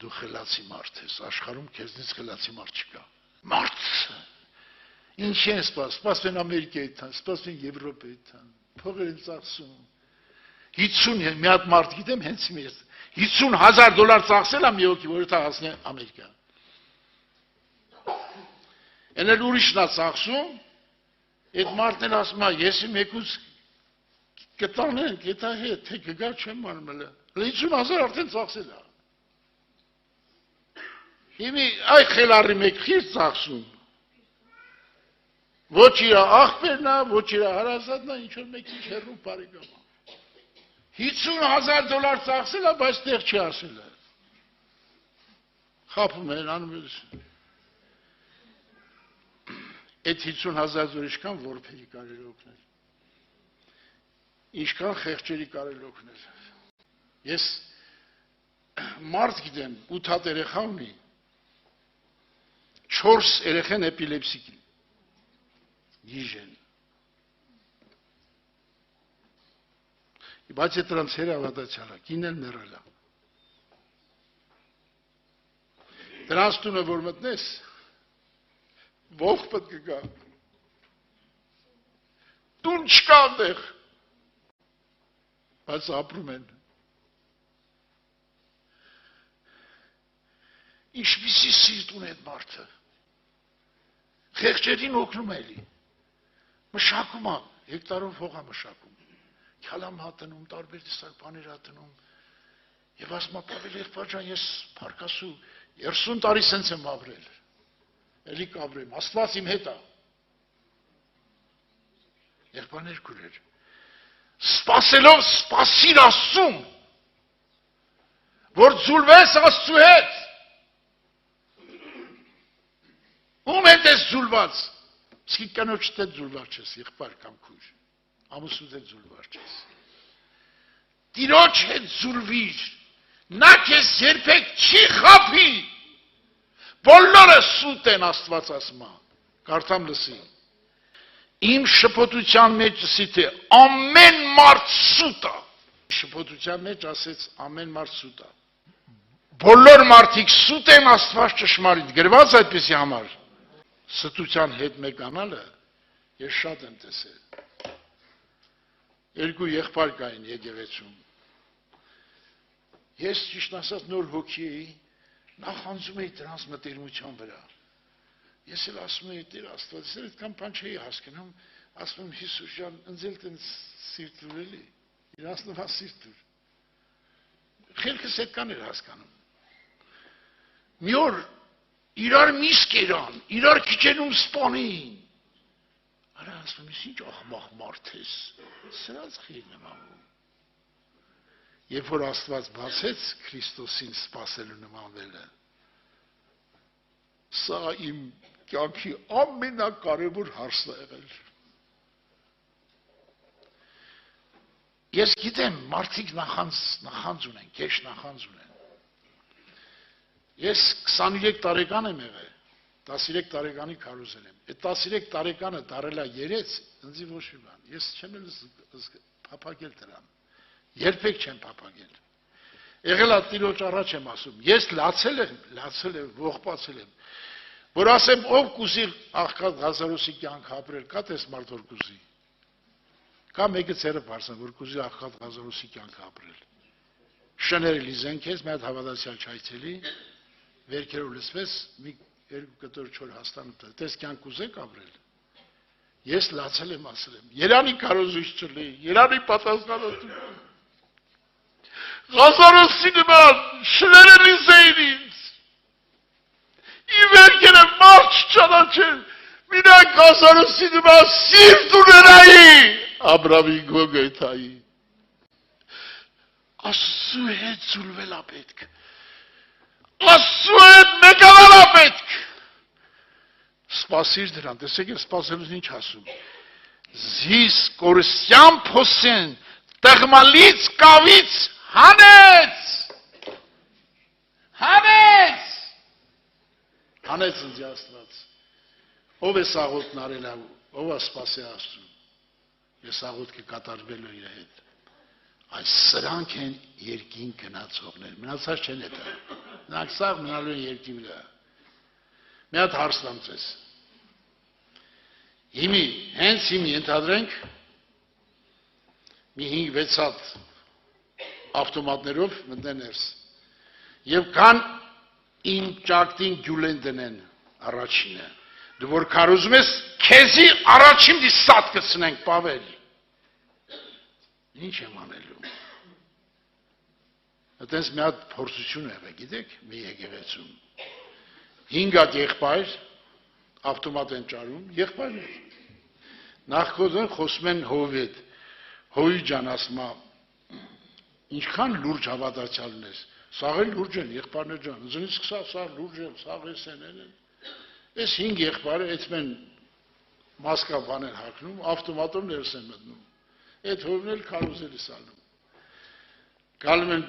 դու խելացի մարդ ես, աշխարհում քեզնից խելացի մարդ չկա, մարդ Ինչ են սպասվեն Ամերիկայի տան, սպասվեն Եվրոպայի տան, փողեր են ծախսում, 50 մի հատ մարդ գիտեմ հենց մեզ, $50,000 ծախսել է մի հոգի, որ դա հասնի Ամերիկա, են էլ ուրիշն է ծախսում, այդ մարդն էլ ասում է, ես իմ եկուց կտանենք, հետա հետ, թե կգա չեմ մանմել, 50,000 արդեն ծախսել է, հիմի այ խելարի մեկ խիր ծախսում, Ոչ իր աղբերն է, ոչ իր հարազատն է, ինչ-որ մեկ ինչ հեռու բարեկամ է, $50,000 ծախսել է, բայց տեղ չի ասել է, խապում են, անում ես, այդ $50,000 ինչքան որբերի կարել օգնել, ինչքան խեղճերի կարել օգնել, ես մարդ գիտեմ, 8 հատ երեխա ունի, 4 երեխան էպիլեպսիկ են։ Գիժեն։ Բայց է դրանց հերավադացյալը, կինն մեռել է։ Դրանց տունը որ մտնես, ողջ պետք է գա։ Տուն չկա այնտեղ։ Բայց ապրում են։ Ինչպիսի սիրտ ունի այդ մարդը։ Խեղճերին օգնում էլի։ Մշակում է, հեկտարով հող է մշակում։ Քալամ հատնում, տարբեր տեսակ բաներ հատնում։ Եվ ասում է, Պավել եղբայր ջան, ես փառքասու 30 տարի սենց եմ ապրել։ Էլի կապրեմ, Աստված իմ հետ է։ Եղբայրներ քուրեր։ Սպասելով սպասիր Աստծուն, որ ձուլվես Աստծու հետ։ Ում հետ ես ձուլված։ Իսկ կնոջ հետ ձուլված ես, եղբայր կամ քույր։ Ամուսնու հետ ձուլված ես։ Տիրոջ հետ ձուլվիր։ Նա քեզ երբեք չի խաբի։ Բոլորը սուտ են Աստված ասում է։ Կարդամ լսի։ Իմ շփոթության մեջ ասի թե ամեն մարդ սուտ է։ Շփոթության մեջ ասեց ամեն մարդ սուտ է։ Բոլոր մարդիկ սուտ են Աստված ճշմարիտ։ Գրված այդպեսի համար։ Ստության հետ մեկանալը ես շատ եմ տեսել։ Երկու եղբայր կային եկեղեցում։ Ես ճիշտ ասած նոր հոգի էի, նախանձում էի դրանց մտերմության վրա։ Ես էլ ասում էի Տեր Աստված, ես այդքան բան չէի հասկանում, ասում եմ Հիսուս ջան, ընձել տենց սիրտ ուրելի, իրանց նվա սիրտ ուր։ Խելքս այդքան էր հասկանում։ Մի օր իրար միսկ երան, իրար քիչենում սպանին։ Արա ասում ես ինչ աղմաղ մարդ ես, սրանց խիլն եմ անում։ Երբ որ Աստված բացեց Քրիստոսին սպասելու նմանվելը, սա իմ կյանքի ամենակարևոր հարցն է եղել։ Ես գիտեմ, մարդիկ նախանձ ունեն, քեշ նախանձ ունեն։ Ես 23 տարեկան եմ եղել, 13 տարեկանի քարոզել եմ։ Այդ 13 տարեկանը դարելա երեց, ինձ ոչ մի բան։ Ես չեմ էլ փափագել դրան։ Երբեք չեմ փափագել։ Եղել է Տիրոջ առաջ եմ ասում։ Ես լացել եմ, ողբացել եմ։ Որ ասեմ, ով կուզի աղքատ Ղազարոսի կյանք ապրել, կա տես մարդ որ կուզի։ Կա մեկը ծերը բարձան, որ կուզի աղքատ Ղազարոսի կյանք ապրել։ Շներելի զենքես, մի հատ հավատացյալ չայցելի, վերքերով լսվես, մի երկու կտոր չոր հաստանում, տես կյանք ուզեք ապրել։ Ես լացել եմ ասել եմ, Երանի կարոզույց չլի, Երանի պատասխանատու։ Ղազարոսի նման շներելի զեին ինձ։ Ի վերքերը մարդ չճանաչել, մինակ Ղազարոսի նման սիրտ ուներայի, Աբրամի Գոգեթայի։ Աստծու հետ ձուլվել է պետք։ Աստծու հետ մեկանալ է պետք։ Սպասիր դրան, տեսեք եմ սպասելուց ինչ ասում։ Զիս կորսյան փոսեն, տղմալից կավից հանեց։ Հանեց։ Հանեց ինձ Աստված։ Ով է սաղոտն արել, ով է սպասի Աստծուն։ Ես աղոտքը կատարվելու իր հետ։ Այս սրանք են երկին գնացողներ, մնացած չեն հետը, նրանք սաղ մնալու են երկի վրա։ Մի հատ հարցնամ ձեզ, հիմի, հենց հիմի ենթադրենք, մի 5-6 հատ ավտոմատներով մտնեն ներս, և կան իմ ճակտին գյուլեն դնեն առաջինը, դու որ կարոզում ես, քեզի առաջին դի սատ կցնենք Պավել, ինչ եմ անելու։ Այդպես մի հատ փորձություն եղել, գիտեք, մի եկեղեցում։ 5 հատ եղբայր ավտոմատ են ճարում, եղբայրներ։ Նախքոզն խոսում են հովի հետ։ Հովի ջան ասում է, ինչքան լուրջ հավատացյալն ես։ Սաղ էլ լուրջ են, եղբայրներ ջան։ Զնից սա լուրջ են, սաղ ես են։ Այս 5 եղբայրը այդպես մասկա բան են հագնում, ավտոմատով ներս են մտնում։ Այդ հովն էլ քարոզել է սալում։ Գալում են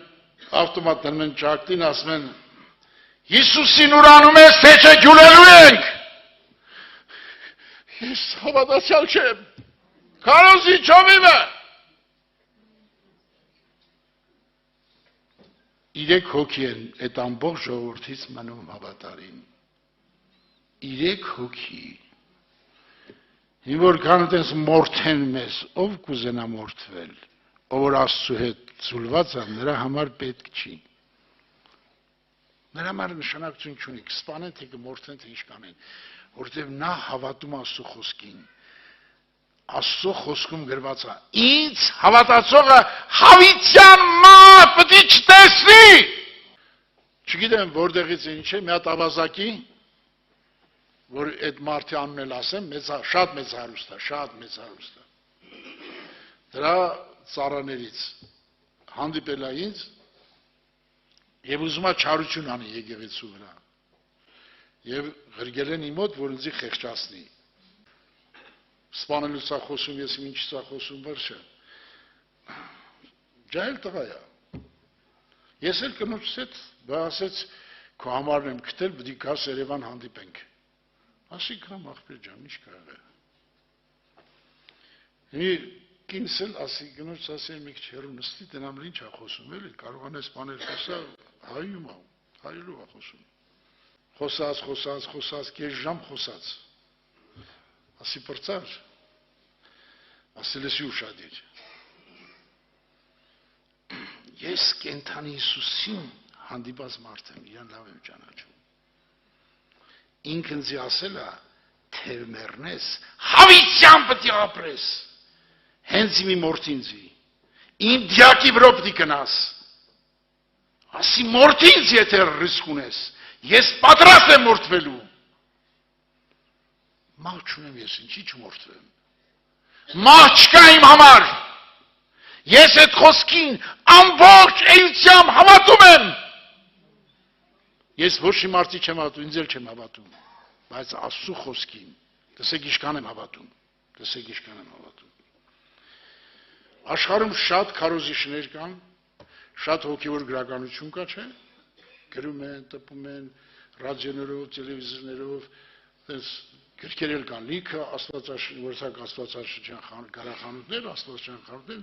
ավտոմատ դնում են ճակտին, ասում են Հիսուսին ուրանում ես, թե չէ ջուլելու ենք։ Ես հավատացյալ չեմ։ Քարոզի չոմիմը։ 3 հոգի են այդ ամբողջ ժողովրդից մնում հավատարիմ։ 3 հոգի։ Հիմա որ կան այդպես մորթեն մեզ, ով կուզենա մորթվել, ով որ Աստծու հետ զուլված է, նրա համար պետք չի։ Նրա համար նշանակություն չունի, կսպանեն, թե կմորթեն, թե ինչ կանեն, որովհետև նա հավատում Աստծու խոսքին։ Աստծո խոսքում գրված է. ինձ հավատացողը հավիտյան մահ պետք է չտեսնի։ Չգիտեմ որտեղից ինչ է, մի հատ ավազակի, որ այդ մարդի անունն էլ ասեմ, շատ մեծ հարուստ է։ Դրա ծառաներից հանդիպել է ինձ եւ ուզում է չարություն անի եկեղեցու վրա։ Եվ ղրգել են իմ մոտ, որ ինձ խեղճացնի։ Սպանելու սա խոսում, ես ինչ սա խոսում վերջը։ Ջահել տղա է։ Ես էլ կնոջս հետ ասեց, քո համարն եմ գտել, պետք է գաս Երևան հանդիպենք։ Ասի կամ ախպեր ջան, ինչ կարող է։ Մի կինս էլ ասի, կնոջս ասի, մի քիչ հեռու նստի, դենամ ինչ է խոսում, էլի կարողանես բաներ խոսալ, հայում է, հայելու է խոսում։ Խոսած, կես ժամ խոսած։ Ասի պրծար, ասել եսի ուշադիր։ Ես կենթանի Հիսուսին հանդիպած մարդ եմ, իրան լավ եմ ճանաչում։ Ինքն ձի ասել է, թեր մեռնես, հավիտյան պետք է ապրես։ Հենց մի մորթին ձի, իմ դյակի վրա պետք է գնաս։ Ասի մորթին ձի եթե ռիսկ ունես, ես պատրաստ եմ մորթվելու։ Մահ չունեմ ես, ինչի չմորթվեմ։ Մահ չկա իմ համար։ Ես այդ խոսքին ամբողջ էությամբ հավատում եմ։ Ես ոչ մի մարդի չեմ հավատում, ինձ էլ չեմ հավատում, բայց Աստծու խոսքին, տեսեք ինչքան եմ հավատում։ Աշխարհում շատ քարոզիչներ կան, շատ հոգևոր գրականություն կա, չէ՞։ Գրում են, տպում են, ռադիոներով, տելևիզորներով, գրքեր էլ կան, լիքը աստվածաշրջան գրախանութներ,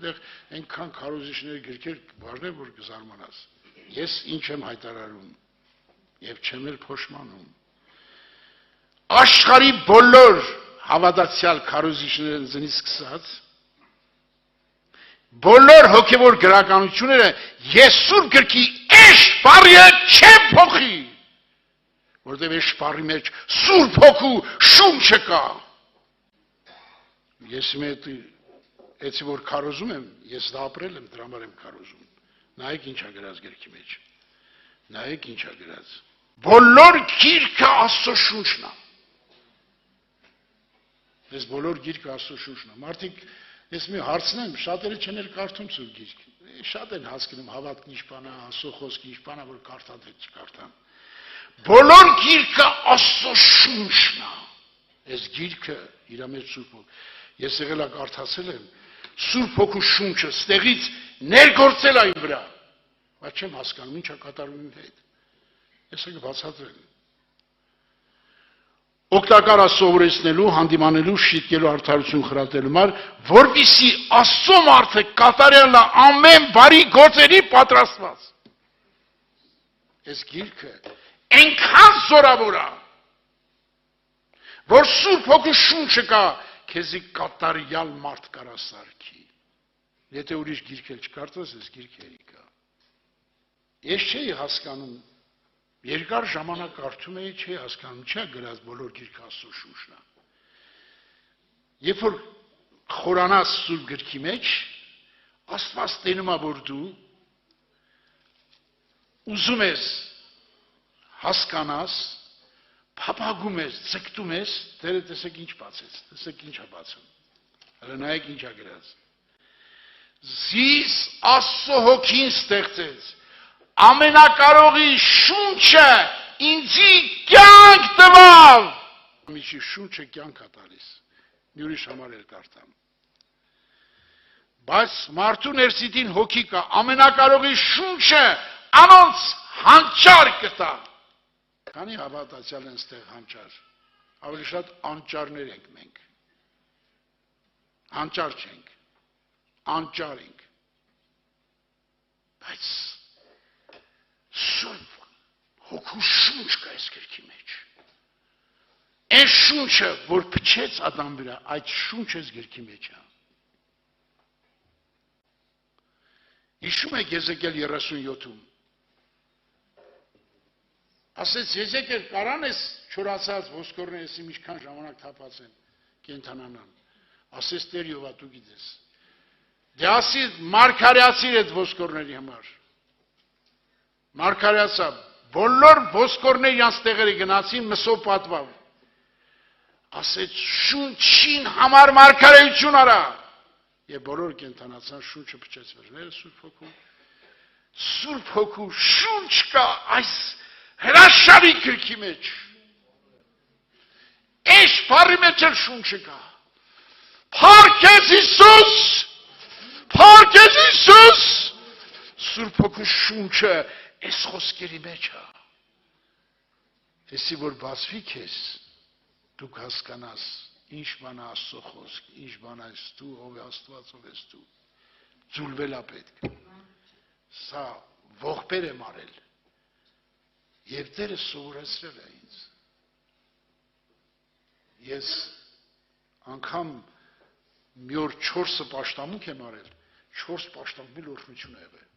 դեղ այնքան քարոզիչների գրքեր բաժներ, որ կզարմանաս։ Ես ինչ եմ հայտարարում եւ չեմ էլ փոշմանում։ Աշխարհի բոլոր հավատացյալ քարոզիչները զնից սկսած բոլոր հոգևոր գրականությունները ես սուրբ գրքի էշ բառը չեմ փոխի, որտեղ էշ բառի մեջ սուրբ հոգու շունչը կա։ Ես էցի որ քարոզում եմ, ես դա ապրել եմ, դրա համար եմ քարոզում։ Նայեք ինչ ա գրած գրքի մեջ։ Նայեք ինչ ա գրած։ Բոլոր գիրքը Աստծո շունչն է։ Ես բոլոր գիրքը Աստծո շունչն է։ Մարդիկ ես մի հարցնեմ, շատերը չեն էլ կարդում սուրբ գիրք։ Շատ են հասկանում հավատքն ինչ բան է, Աստծո խոսքը ինչ բան է, որ կարդան թե չկարդան։ Բոլոր գիրքը Աստծո շունչն է։ Այս գիրքը իր մեջ սուրբ հոգ։ Ես եղել եմ կարդացել եմ, սուրբ հոգու շունչը ստեղից ներգործել այն վրա։ Բայց չեմ հասկանում ինչ է կատարում իմ հետ։ Ես եկա բացատրել։ Օգտակար սովորեցնելու, հանդիմանելու, շիտկելու արդարություն խրատելու համար, որպեսզի Աստծո մարդը կատարելա ամեն բարի գործերի պատրաստված։ Այս գիրքը այնքան զորավոր է, որ սուրբ հոգու շունչը կա, քեզի կատարյալ մարդ կարա սարքի։ Եթե ուրիշ գիրք էլ չկարդաս, այս գիրքերի կա։ Ես չէի հասկանում, երկար ժամանակ կարդում էի, չէի հասկանում, չէ գրած բոլոր գիրքը Աստծո շունչն է։ Երբ որ խորանաս սուրբ գրքի մեջ, Աստված տենում է, որ դու ուզում ես հասկանաս, փափագում ես, ձգտում ես, դերը տեսեք ինչ բացեց, տեսեք ինչ է բացում։ Հələ նայեք ինչ է գրած։ Զիս Աստծո հոգին ստեղծեց, ամենակարողի շունչը ինձի կյանք տվավ։ Միջի շունչը կյանք է տալիս, մի ուրիշ համար էլ կարդամ։ Բայց մարդու ներսիտին հոգի կա, ամենակարողի շունչը անոնց հանճար կտա։ քանի հավատացյալ են ստեղ հանճար, ավելի շատ անճարներ ենք մենք, հանճար չենք, անճար ենք, բայց սուրբ հոգու շունչ կա այս գրքի մեջ, այն շունչը, որ փչեց Ադամ վրա, այդ շունչը այս գրքի մեջ է, հիշում եք Եզեկիել 37-ում, ասեց Եզեկիել կարան ես չորացած ոսկորները եսի ինչքան ժամանակ թափած են կենթանանան, ասեց Տեր Յովա դու գիտես, դե ասի մարգարյացիր այդ ոսկորների համար, մարգարյացա, բոլոր ոսկորները իրանց տեղերը գնացին մսով պատվավ, ասեց շունչին համար մարգարեություն արա, եւ բոլոր կենթանացան շունչը փչեց վերները Սուրբ Հոգու շունչ կա այս հրաշալի գրքի մեջ, այս բառի մեջ էլ շունչը կա, փառքես Հիսուս, Սուրբ Հոգու շունչը այս խոսքերի մեջ է, այսի որ բացվի քեզ, դուք հասկանաս, ինչ բան է Աստծո խոսք, ինչ բան է դու, ով է Աստված, ով ես դու, ձուլվել է պետք, սա ողբեր եմ արել, և Տերը սովորեցրել է ինձ, ես անգամ մի օր 4 պաշտամունք եմ արել, 4 պաշտամունքի օրհնություն է եղել,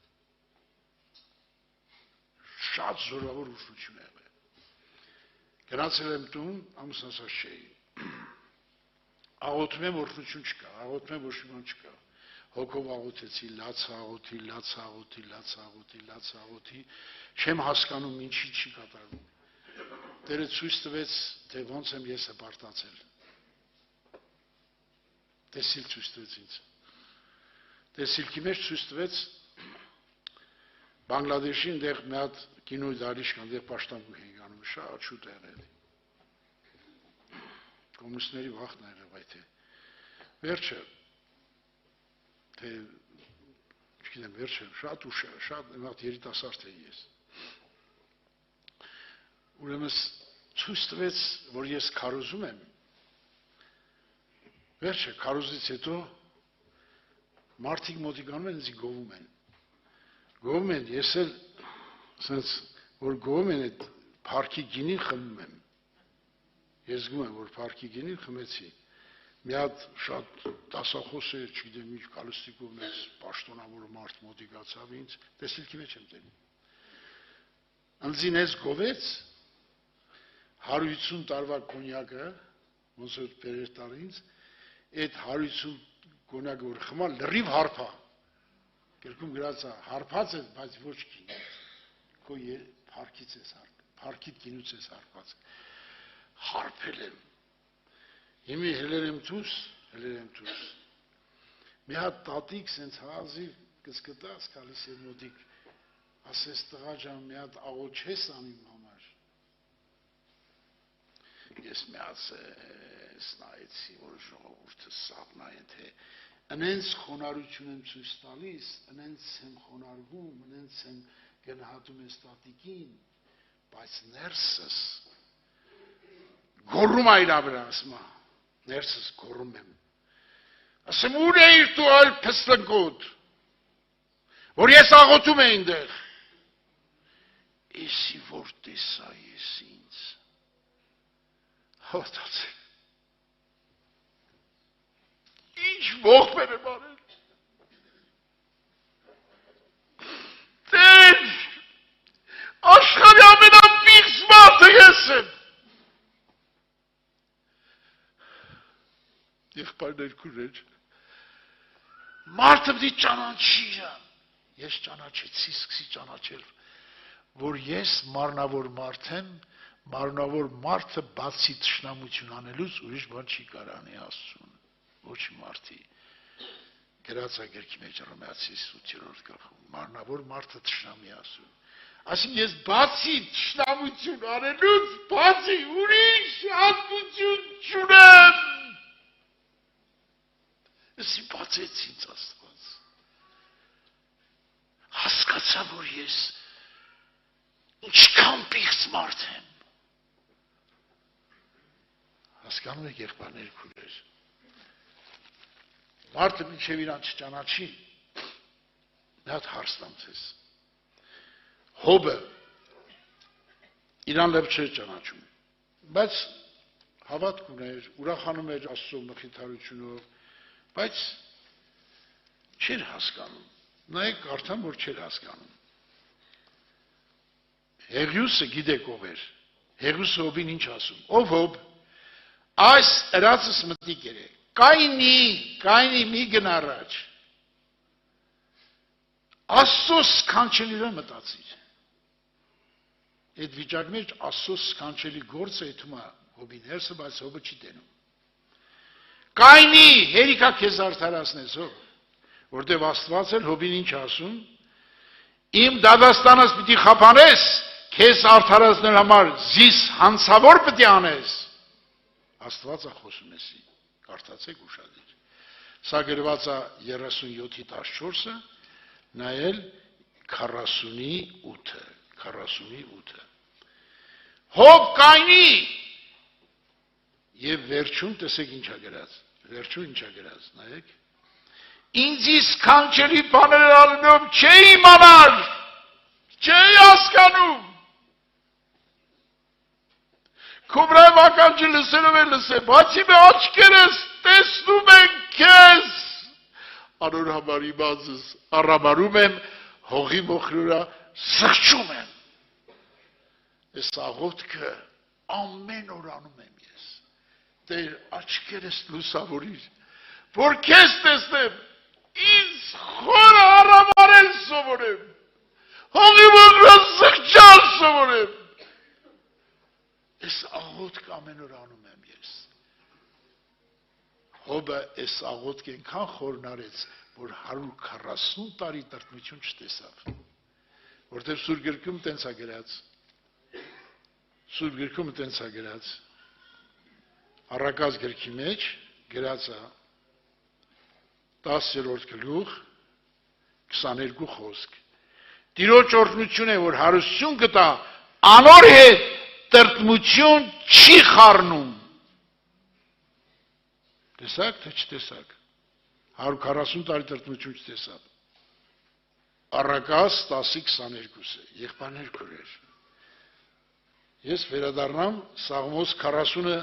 շատ զորավոր օրհնություն է եղել, գնացել եմ տուն, ամուսնացած չէի, աղոթում եմ օրհնություն չկա, աղոթում եմ ոչ մի բան չկա, հոգով աղոթեցի, լաց աղոթի, չեմ հասկանում ինչի չի կատարվում, Տերը ցույց տվեց, թե ոնց եմ ես հպարտացել, տեսիլ ցույց տվեց ինձ, տեսիլքի մեջ ցույց տվեց, Բանգլադեշի այնտեղ մի հատ կինոյի դարիչ կան, այնտեղ պաշտամունք էին անում, շատ շուտ եղել, կոմունիստների վախն է եղել, այդ է, վերջը, թե, չգիտեմ, վերջը, շատ ուշ է, շատ երիտասարդ էի ես, ուրեմն ցույց տվեց, որ ես քարոզում եմ, վերջը, քարոզից հետո, մարդիկ մոտիկանում են, ինձ գովում են, ես էլ, որ գովում են այդ փառքի գինին խմում եմ, ես զգում եմ, որ փառքի գինին խմեցի, մի հատ շատ դասախոս է, չգիտեմ ինչ կալստիկով մեծ պաշտոնավոր մարդ մոտիկացավ ինձ, տեսիլքի մեջ եմ տենում, ընձին ես գովեց, 150 տարվա կոնյակը, ոնց որ բերեր տար ինձ, այդ 150 կոնյակը որ խմա լրիվ հարփա, գրքում գրած է, հարփած է, բայց ոչ կին, քո փառքիդ գինուց ես հարփած, հարփել եմ, հիմի հելեր եմ դուրս, մի հատ տատիկ սենց հազիվ կսկտած կալիս է մոտիկ, ասես տղա ջան, մի հատ աղոթ չես անում համար, ես մի հատ նայեցի, որ ժողովուրդը սաղնային, թե ընենց խոնարհություն եմ ցույց տալիս, ընենց եմ խոնարհվում, ընենց եմ գնահատում ես տատիկին, բայց ներսս գոռում է իր վրա, ասում է, ներսս գոռում եմ, ասեմ ուր էիր դու այլ փստլնկոտ, որ ես աղոթում եմ այնտեղ, Էսի որ տեսա ես ինձ, հավատացեք, ինչ ողբեր եմ արել, Տեր, աշխարհի ամենապիղծ մարդը ես եմ, եղբայրներ քուրեր, մարդը պիտի ճանաչի, ես ճանաչեցի, սկսի ճանաչել, որ ես մարմնավոր մարդ եմ, մարմնավոր մարդը բացի թշնամություն անելուց ուրիշ բան չի կարող անի Աստծուն, ոչ մարդի, գրած է գրքի մեջ Հռոմեացիս 8-րդ գլխում, մարմնավոր մարդը թշնամի Աստծուն, այսինքն ես բացի թշնամություն անելուց, բացի ուրիշ հատկություն չունեմ, Եսի բացեց ինձ Աստված, հասկացա, որ ես ինչքան պիղծ մարդ եմ, Հասկանում եք եղբայրներ քույրեր։ Մարդը մինչև իրան չճանաչի, մի հատ հարց տամ ձեզ։ Հոբը իրան լավ չէր ճանաչում, բայց հավատք ուներ, ուրախանում էր Աստծո մխիթարությունով, բայց չէր հասկանում։ Նայեք, կարդամ, որ չէր հասկանում։ Հեղիուսը գիտեք ով էր։ Հեղիուսը Հոբին ինչ ասում։ Ով Հոբ, այս ըրացս մտիկ էր։ Կայնի մի գնա առաջ։ Աստծո սքանչելիը մտածիր։ Այդ վիճակի մեջ Աստծո սքանչելի գործը այդում է Հոբին հերսը, բայց Հոբը չի տենում։ Կայնի, հերիքա քեզ արդարացնես Հոբ, որտեվ Աստված էլ Հոբին ինչ ասում։ Իմ դադաստանս պիտի խափանես, քեզ արդարացնել համար զիս հանցավոր պիտի անես։ Աստված է խոսում էսի, կարդացեք ուշադիր։ Սա գրված է 37:14-ը, նայել 48-ը։ Հոբ կայնի եւ վերջում տեսեք ինչա գրած։ Վերջում ինչա գրած, նայեք։ Ինձի սքանչելի բաներ առնով չէի իմանալ, չէի հասկանում։ Քոբրայ վականջը լսելով է լսել, բացի մե աչքերս տեսնում են քեզ։ Անոր համար իմացս առամարում եմ, հողի մոխրուրա սղճում եմ։ Ես աղոտքը ամեն օր անում եմ ես։ Տեր աչքերս լուսավորիր, որ քեզ տեսնեմ, ինձ խորը առամարել սովորեմ, հողի մոխրուրա սղճալ սովորեմ։ Ես աղոտք ամեն օր անում եմ ես։ Հոբը ես աղոտք ենքան խորնարեց, որ 140 տարի տրտմություն չտեսավ։ Որտև Սուրբ գրքում տենց է գրած։ Սուրբ գրքում տենց է գրած։ Առակաց գրքի մեջ գրած է 10-րդ գլուխ 22 խոսք։ Տիրոջ օրհնություն է, որ հարստություն կտա, անոր հետ տրտմություն չի խառնում։ Տեսակ, թե չտեսակ։ 140 տարի տրտմություն չտեսավ։ Առակաց 10:22-ը, եղբայրներ քույրեր։ Ես վերադառնամ Սաղմոս 40-ը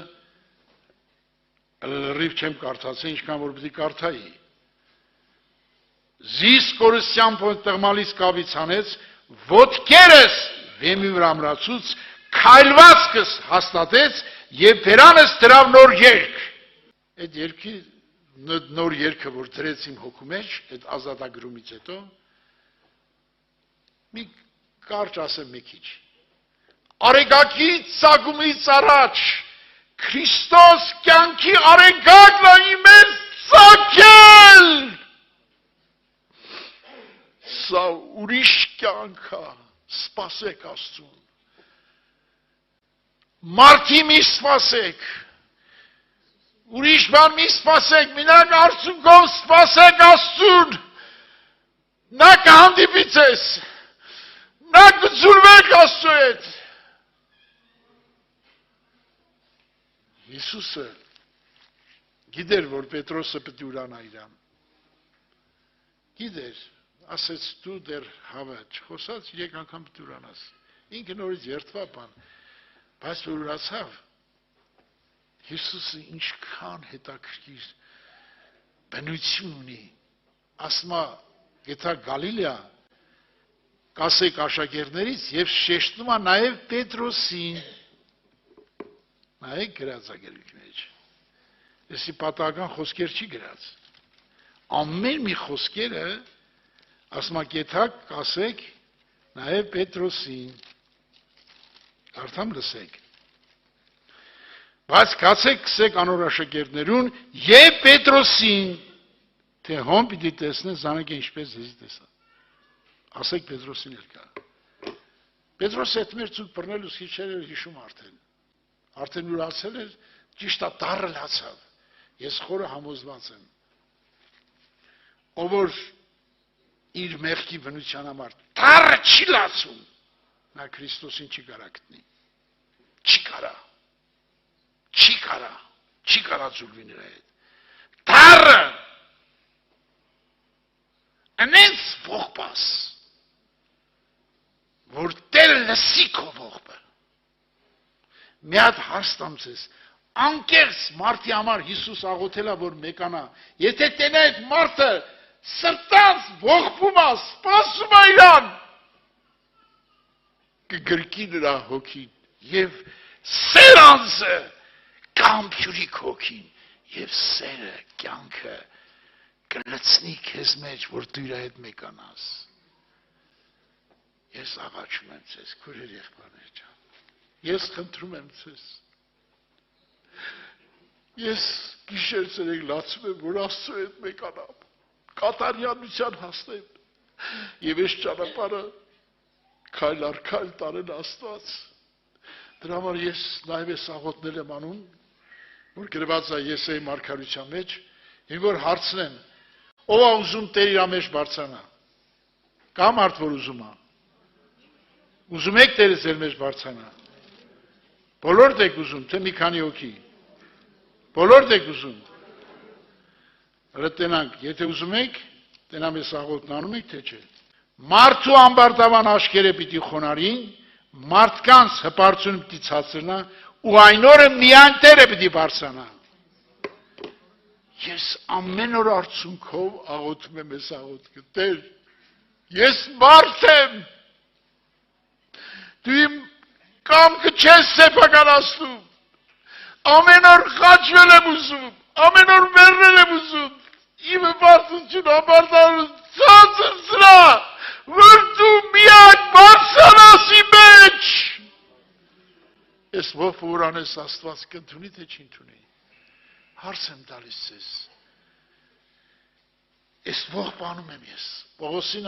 լրիվ չեմ կարդացել, ինչքան որ պիտի կարդայի։ Զիս կորուսյան տղմալից կավից հանեց, ոտքերս վեմի վրա ամրացուց, քայլվածքս հաստատեց եւ վերանս դրավ նոր երկ։ Այդ երգի նոր երգը, որ դրեց իմ հոգու մեջ, այդ ազատագրումից հետո, մի կարճ ասեմ մի քիչ։ Արեգակի ծագումից առաջ Քրիստոս կյանքի արեգակն է մեզ ծագել։ Սա ուրիշ կյանք է, սպասեք Աստծուն։ Մարդի մի սպասեք, ուրիշ բան մի սպասեք, մինակ արցունքով սպասեք Աստծուն, նա կհանդիպի ձեզ, նա կձուլվեք Աստծու հետ։ Հիսուսը գիտեր, որ Պետրոսը պիտի ուրանա իրան, գիտեր, ասեց դու դեր հավը չխոսած 3 անգամ պիտի ուրանաս, ինքը նորից երդվա բան, բայց որ ուրացավ, Հիսուսը ինչքան հետաքրքիր բնություն ունի, ասմա գետա Գալիլեա, կասեք աշակերտներից և շեշտնում է նաև Պետրոսին, նայեք գրած ագելիք մեջ, եսի պատահական խոսքեր չի գրած, ամեն մի խոսքերը ասմա գետա կասեք նաև Պետրոսին, արդամ լսեք, բայց կացեք կսեք անոր աշակերտներուն և Պետրոսին, թե հոն պիտի տեսնեն զանակ ինչպես ձեզի տեսա, ասեք Պետրոսին էլ կա, Պետրոսը հետ մեր ծուկ պրնելուս հիչեր էր հիշում արդեն ուրացել էր, ճիշտ է դարը լացավ, ես խորը համոզված եմ, ով որ իր մեղքի բնության համար դարը չի լացում, նա Քրիստոսին չի կարա գտնի, չի կարա, Չի կարա զուլվի նրա հետ։ Դարը անենց ողբաս, որ տերը լսի քո ողբը։ Մի հատ հարստամ ձեզ, անկեղծ մարդի համար Հիսուս աղոթելա, որ մեկանա, եթե տենա այդ մարդը սրտանց ողբում է, սպասում է իրան, կգրկի նրա հոգին և սեր անձը կամփյուրի հոգին և սերը կյանքը կլցնի քեզ մեջ, որ դու իր հետ մեկանաս։ Ես աղաչում եմ ձեզ, քույրեր եղբայրներ ջան, ես խնդրում եմ ձեզ, ես գիշեր ցերեկ լացում եմ, որ Աստծո հետ մեկանամ, կատարյալության հասնեմ, և ես ճանապարհը քայլ առ քայլ տարել Աստված։ Դրա համար ես նաև ես աղոթնել եմ անում, որ գրված է Եսայի մարգարության մեջ, ինձ որ հարցնեն, ով է ուզում Տեր իր մեջ բարձրանա։ Կա մարդ, որ ուզում է։ Ուզում եք Տերը ձեր մեջ բարձրանա։ Բոլորդ եք ուզում, թե մի քանի հոգի։ Բոլորդ եք ուզում։ Հրտենանք, եթե ուզում եք, տենամ ես աղոթն անում եք, թե չէ։ Մարդու ամբարտավան աշկերը պիտի խոնարհին, մարդկանց հպարտությունը պիտի ցածրնա, ու այն օրը միայն Տերը պիտի բարձրանա։ Ես ամեն օր արցունքով աղոթում եմ ես աղոթքը, Տեր, ես մարդ եմ, դու իմ կամքը չես սեփականացնում, ամեն օր խաչվել եմ ուզում, ամեն օր մեռնել եմ ուզում, իմ հպարտություն ամբարտավան ցածրցրա, որ դու միակ բարձրանաս իմ մեջ։ Ես ով որ անես Աստված կընդունի, թե չի ընդունի։ Հարց եմ տալիս ձեզ։ Ես ող բանում եմ ես։ Պողոսի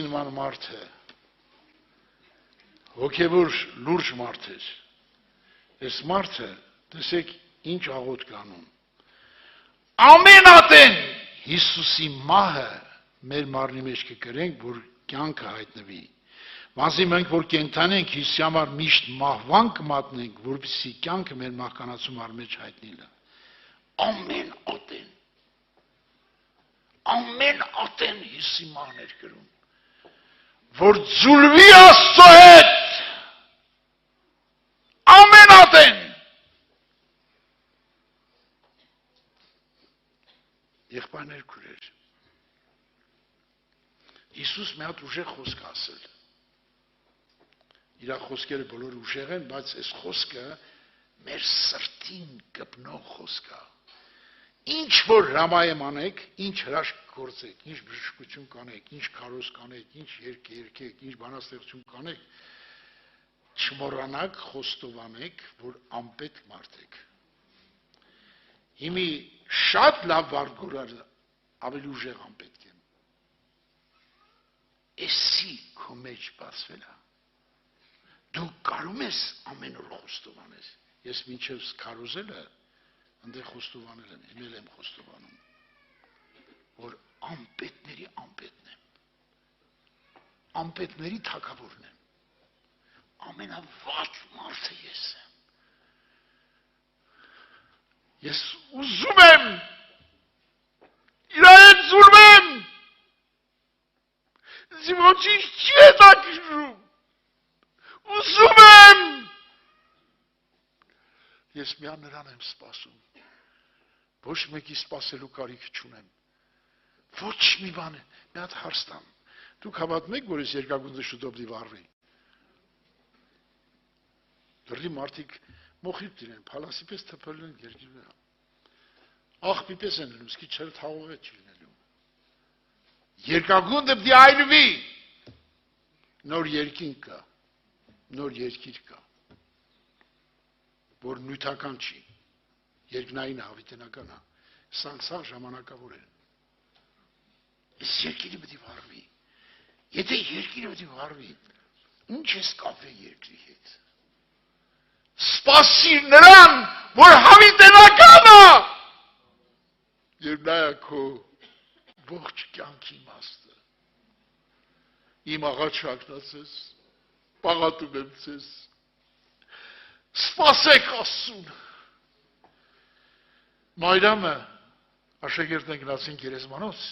նման մարդը, հոգևոր լուրջ մարդ էր։ Ես մարդը, տեսեք ինչ աղոթ կանում։ Ամեն ատեն Հիսուսի մահը մեր մարմնի մեջ կգրենք, որ կյանքը հայտնվի։ Վասի մենք որ կենթանենք Հիսուսի համար միշտ մահվան կմատնենք, որպեսզի կյանքը մեր մահկանացու մարմնի մեջ հայտնի լինի։ Ամեն ատեն Հիսուսի մահն էր գրում, որ ձուլվի Աստծո հետ։ Ամեն ատեն։ Եղբայրներ քույրեր, Հիսուս մի հատ ուժեղ խոսք ասել։ Իր խոսքերը բոլոր ուժեղ են, բայց այս խոսքը մեր սրտին կպնող խոսք է։ Ինչ որ հրամայեմ անեք, ինչ հրաշք գործեք, ինչ բժշկություն կանեք, ինչ քարոզ կանեք, ինչ երգեք, ինչ բանաստեղծություն կանեք, չմոռանաք խոստովանեք, որ անպետք մարդ եք։ Հիմի շատ լավ վարգորար ավելի ուժեղ անպետք եմ։ Էսի քո մեջ բացվել է։ Դու կարում ես ամեն օր խոստովանես։ Ես մինչև քարոզելը այնտեղ խոստովանել եմ, հիմել եմ խոստովանում, որ անպետների անպետն եմ։ Անպետների թագավորն եմ։ Ամենավատ մարդը ես եմ։ Ես ուզում եմ իր հետ զուլվեմ։ Ձի ոչինչ չի հետաքրքրում։ Ուզում եմ։ Ես միայն նրան եմ սպասում։ Ոչ մեկի սպասելու կարիք չունեմ։ Ոչ մի բան է, մի հատ հարստամ։ Դուք հավատում եք, որ ես երկագունդը շուտով դիվարվի։ Դրդի մարդիկ մոխիտ դիրեն, փալասի պես թփել են երկիր վրա։ Աղբի պես են լինում, սկի չեր թաղող է չի լինելու։ Երկագունդը պիտի այրվի։ Նոր երկինք կա, նոր երկիր կա, որ նյութական չի, երկնային հավիտենական է, սա ժամանակավոր է։ Այս երկիրը պիտի վարվի։ Եթե երկիրը պիտի վարվի, ինչ ես կապվել երկրի հետ։ Սպասիր նրան, որ հավիտենական է։ Եվ նա է քո ողջ կյանքի իմաստը։ Իմ աղաչակն ասես, պաղատում եմ ձեզ։ Սպասեք Աստծուն։ Մայրամը աշակերտներ գնացին գերեզմանոց։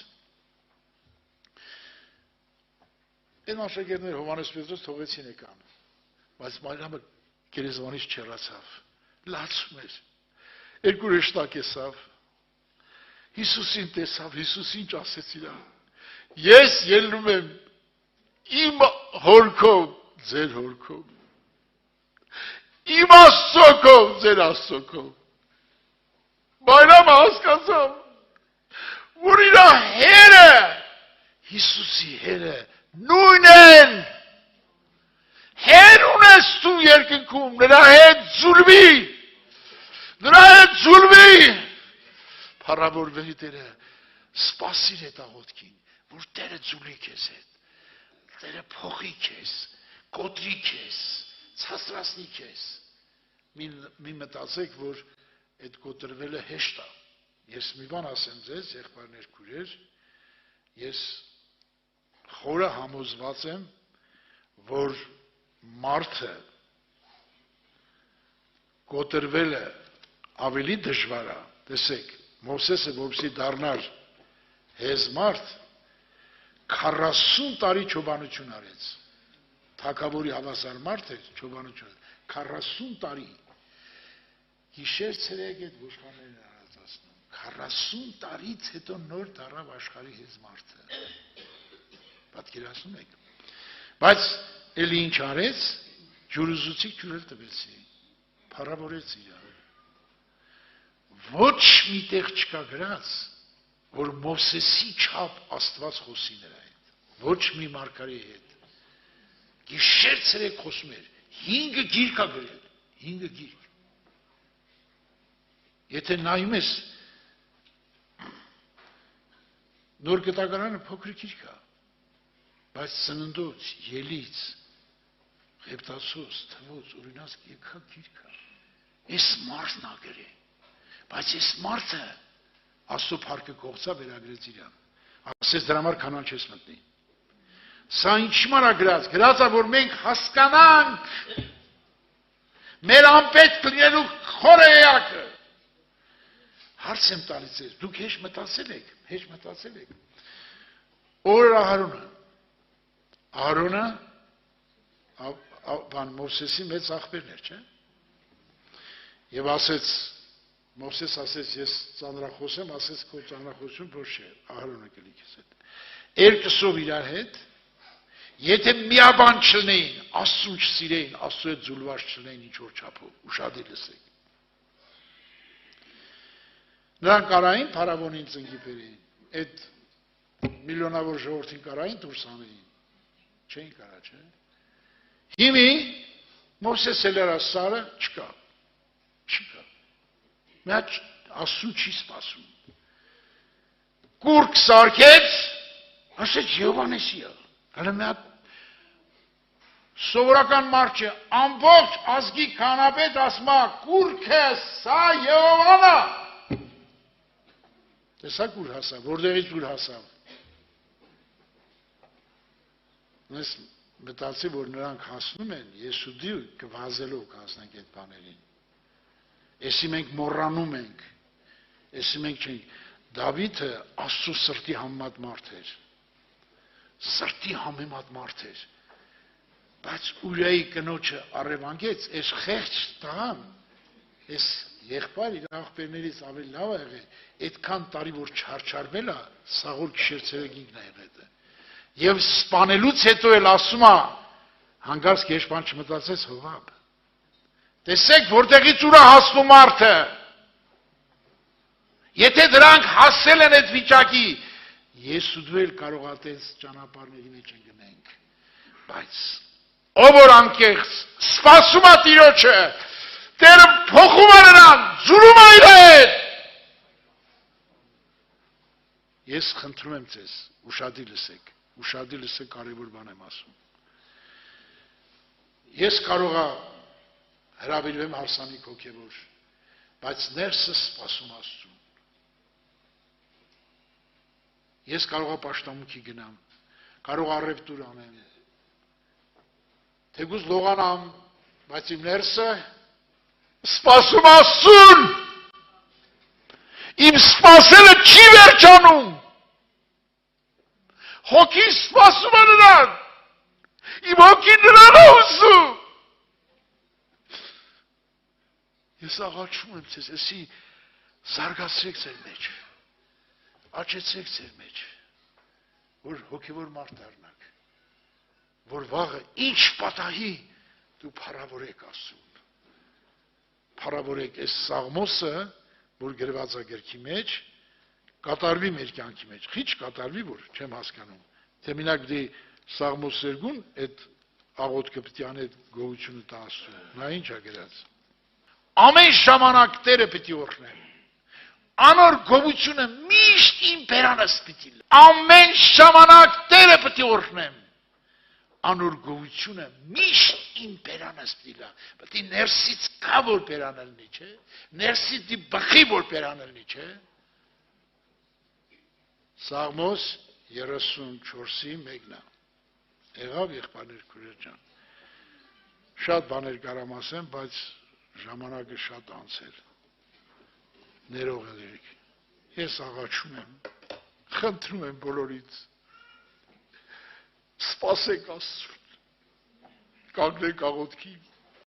Այն աշակերտները Հովհաննես Պետրոս թողեցին եկան, բայց Մայրամը գերեզմանից չեռացավ, լացում էր, երկու հեշտակ եսավ, Հիսուսին տեսավ, Հիսուսին ասեց իրան, ես ելնում եմ իմ հորքով, ձեր հորքով, իմ Աստծոքով, ձեր Աստծոքով։ Մայրամը հասկացավ, որ իր հերը, Հիսուսի հերը նույն են, հեր ունես դու երկնքում, նրա հետ ձուլվի, փառավորվի Տերը, սպասիր այդ աղոթքին, որ Տերը ձուլի քեզ հետ, Տերը փոխի քեզ, կոտրի քեզ, ցածրացնի քեզ։ Մի մտածեք, որ այդ կոտրվելը հեշտ է։ Ես մի բան ասեմ ձեզ, եղբայրներ, քույրեր, ես խորը համոզված եմ, որ մարդը կոտրվելը ավելի դժվար է։ Տեսեք, Մովսեսը որպեսզի դառնար հեզ մարդ, 40 տարի չոբանություն արեց։ Թագավորի հավասար մարդ էր, չոբանություն, 40 տարի։ Գիշեր ցերեկ այդ ոշխաններն արածացնում, 40 տարից հետո նոր դառավ աշխարհի հեզ մարդը։ Պատկերացնում եք։ Բայց էլի ինչ արեց, ջուրուզուցիկ ջուրել տվեցի, փառավորեց իրան։ Ոչ մի տեղ չկա գրած, որ Մովսեսի չափ Աստված խոսի նրա հետ, ոչ մի մարգարեի հետ։ Գիշեր ցերեկ խոսում էր, 5 գիրք ա գրել, 5 գիրք։ Եթե նայում ես, նոր գտակարանը փոքր գիրք ա, բայց սննդոց, ելից, ղեպտացոց, թվոց, օրինակ եկա գիրք ա։ Ես մարդն ա գրել, բայց ես մարդը Աստծո փառքը կողծա վերագրեց իրան։ Ասես դրա համար կանան չես մտնի։ Սա ինչ մանա գրած ա, որ մենք հասկանանք մեր անպետք լինելու խորը էակը։ Հարց եմ տալիս ես, դուք հեշտ մտածել եք։ Օր Ահարոնը, բան Մովսեսի մեծ աղբերն էր, չէ՞։ Եվ ասեց, Մովսես ասեց, ես ծանրախոս եմ, ասեց քո ծանրախոսություն ոչ չէ, Ահարոնը կլի քեզ հետ։ Երկուսով իրար հետ, եթե միաբան չլնեին, Աստծուն չսիրեին, Աստծու հետ ձուլված չլնեին ինչ որ չափով, ուշադիր լսեք։ Նրանք կարային փարավոնին ծնկի բերեին, այդ միլիոնավոր ժողովրդին կարային դուրս անեին, չէին կարա, չէ։ Հիմի Մովսես էլերա սարը չկա։ Նա Աստծուն չի սպասում։ Կուրկ սարքեց, ասեց Յովհաննեսի ա։ Հələ մի հատ սովորական մարդ չէ, ամբողջ ազգի քանապետ ասում է, կուրքը սա Եհովան ա։ Տեսակ ուր հասավ, որտեղից ուր հասավ։ Ես մտածի, որ նրանք հասնում են, Եսուդի կվազելով կհասնենք այդ բաներին։ Էսի մենք մոռանում ենք, էսի մենք չենք, Դավիթը Աստծո սրտի համեմատ մարդ էր, բայց Ուրիայի կնոջը առևանգեց, էս խեղճ տղան, էս եղբայր իր աղբերներից ավելի լավ ա եղել, այդքան տարի որ չարչարվել ա, սաղոր գիշեր ցերեկ ինքն ա եղել։ Եվ սպանելուց հետո էլ ասում ա, հանգարց գեշպան չմտածեց Հովհաբ։ Տեսեք, որտեղից ուր ա հասնում մարդը։ Եթե դրանք հասել են այդ վիճակի, ես ու դու էլ կարող ատես ճանապարհների մեջ ընկնենք, բայց ով որ անկեղծ սպասում ա Տիրոջը, Տերը փոխում է նրան, զուրում է իր հետ։ Ես խնդրում եմ ձեզ, ուշադիր լսեք, կարևոր բան եմ ասում։ Ես կարող ա հրավիրվեմ հարսանիք հոգևոր, բայց ներսս սպասում Աստծուն։ Ես կարող ա պաշտամունքի գնամ, կարող առևտուր անեմ, թեկուզ լողանամ, բայց իմ ներսը Սպասում Աստծուն։ Իմ սպասելը չի վերջանում։ Հոգին սպասում է նրան։ Իմ հոգին նրան է ուզում։ Ես աղաչում եմ ձեզ, եսի զարգացրեք ձեր մեջ, աճեցրեք ձեր մեջ, որ հոգևոր մարդ դառնաք, որ վաղը ինչ պատահի դու փառավորեք Աստծուն, փառավորեք այս Սաղմոսը, որ գրված է գրքի մեջ, կատարվի մեր կյանքի մեջ, քիչ կատարվի, որ չեմ հասկանում, թե մենակ դի Սաղմոս 2-ն այդ աղոթքը պետք է անել գոհությունը տա Աստծուն, նա ինչ է գրած։ Ամեն ժամանակ Տերը պետք է օրհնեմ։ Անոր գոհությունը միշտ իմ բերանս պետք է։ Ամեն ժամանակ Տերը պետք է օրհնեմ։ Անոր գոհությունը միշտ իմ բերանս պետք է։ Պետք է ներսից կա որ բերանը լինի, չէ՞։ Ներսից դի բխի որ բերանը լինի, չէ՞։ Սաղմոս 34-ի 1-ն։ Եղավ եղբայրներ քույրեր ջան։ Շատ բաներ կարամ ասեմ, բայց ժամանակը շատ անցել։ Ներողելիք։ Ես աղաչում եմ, խնդրում եմ բոլորից։ Սպասեք Աստծուն։ Կանգնեք աղոթքի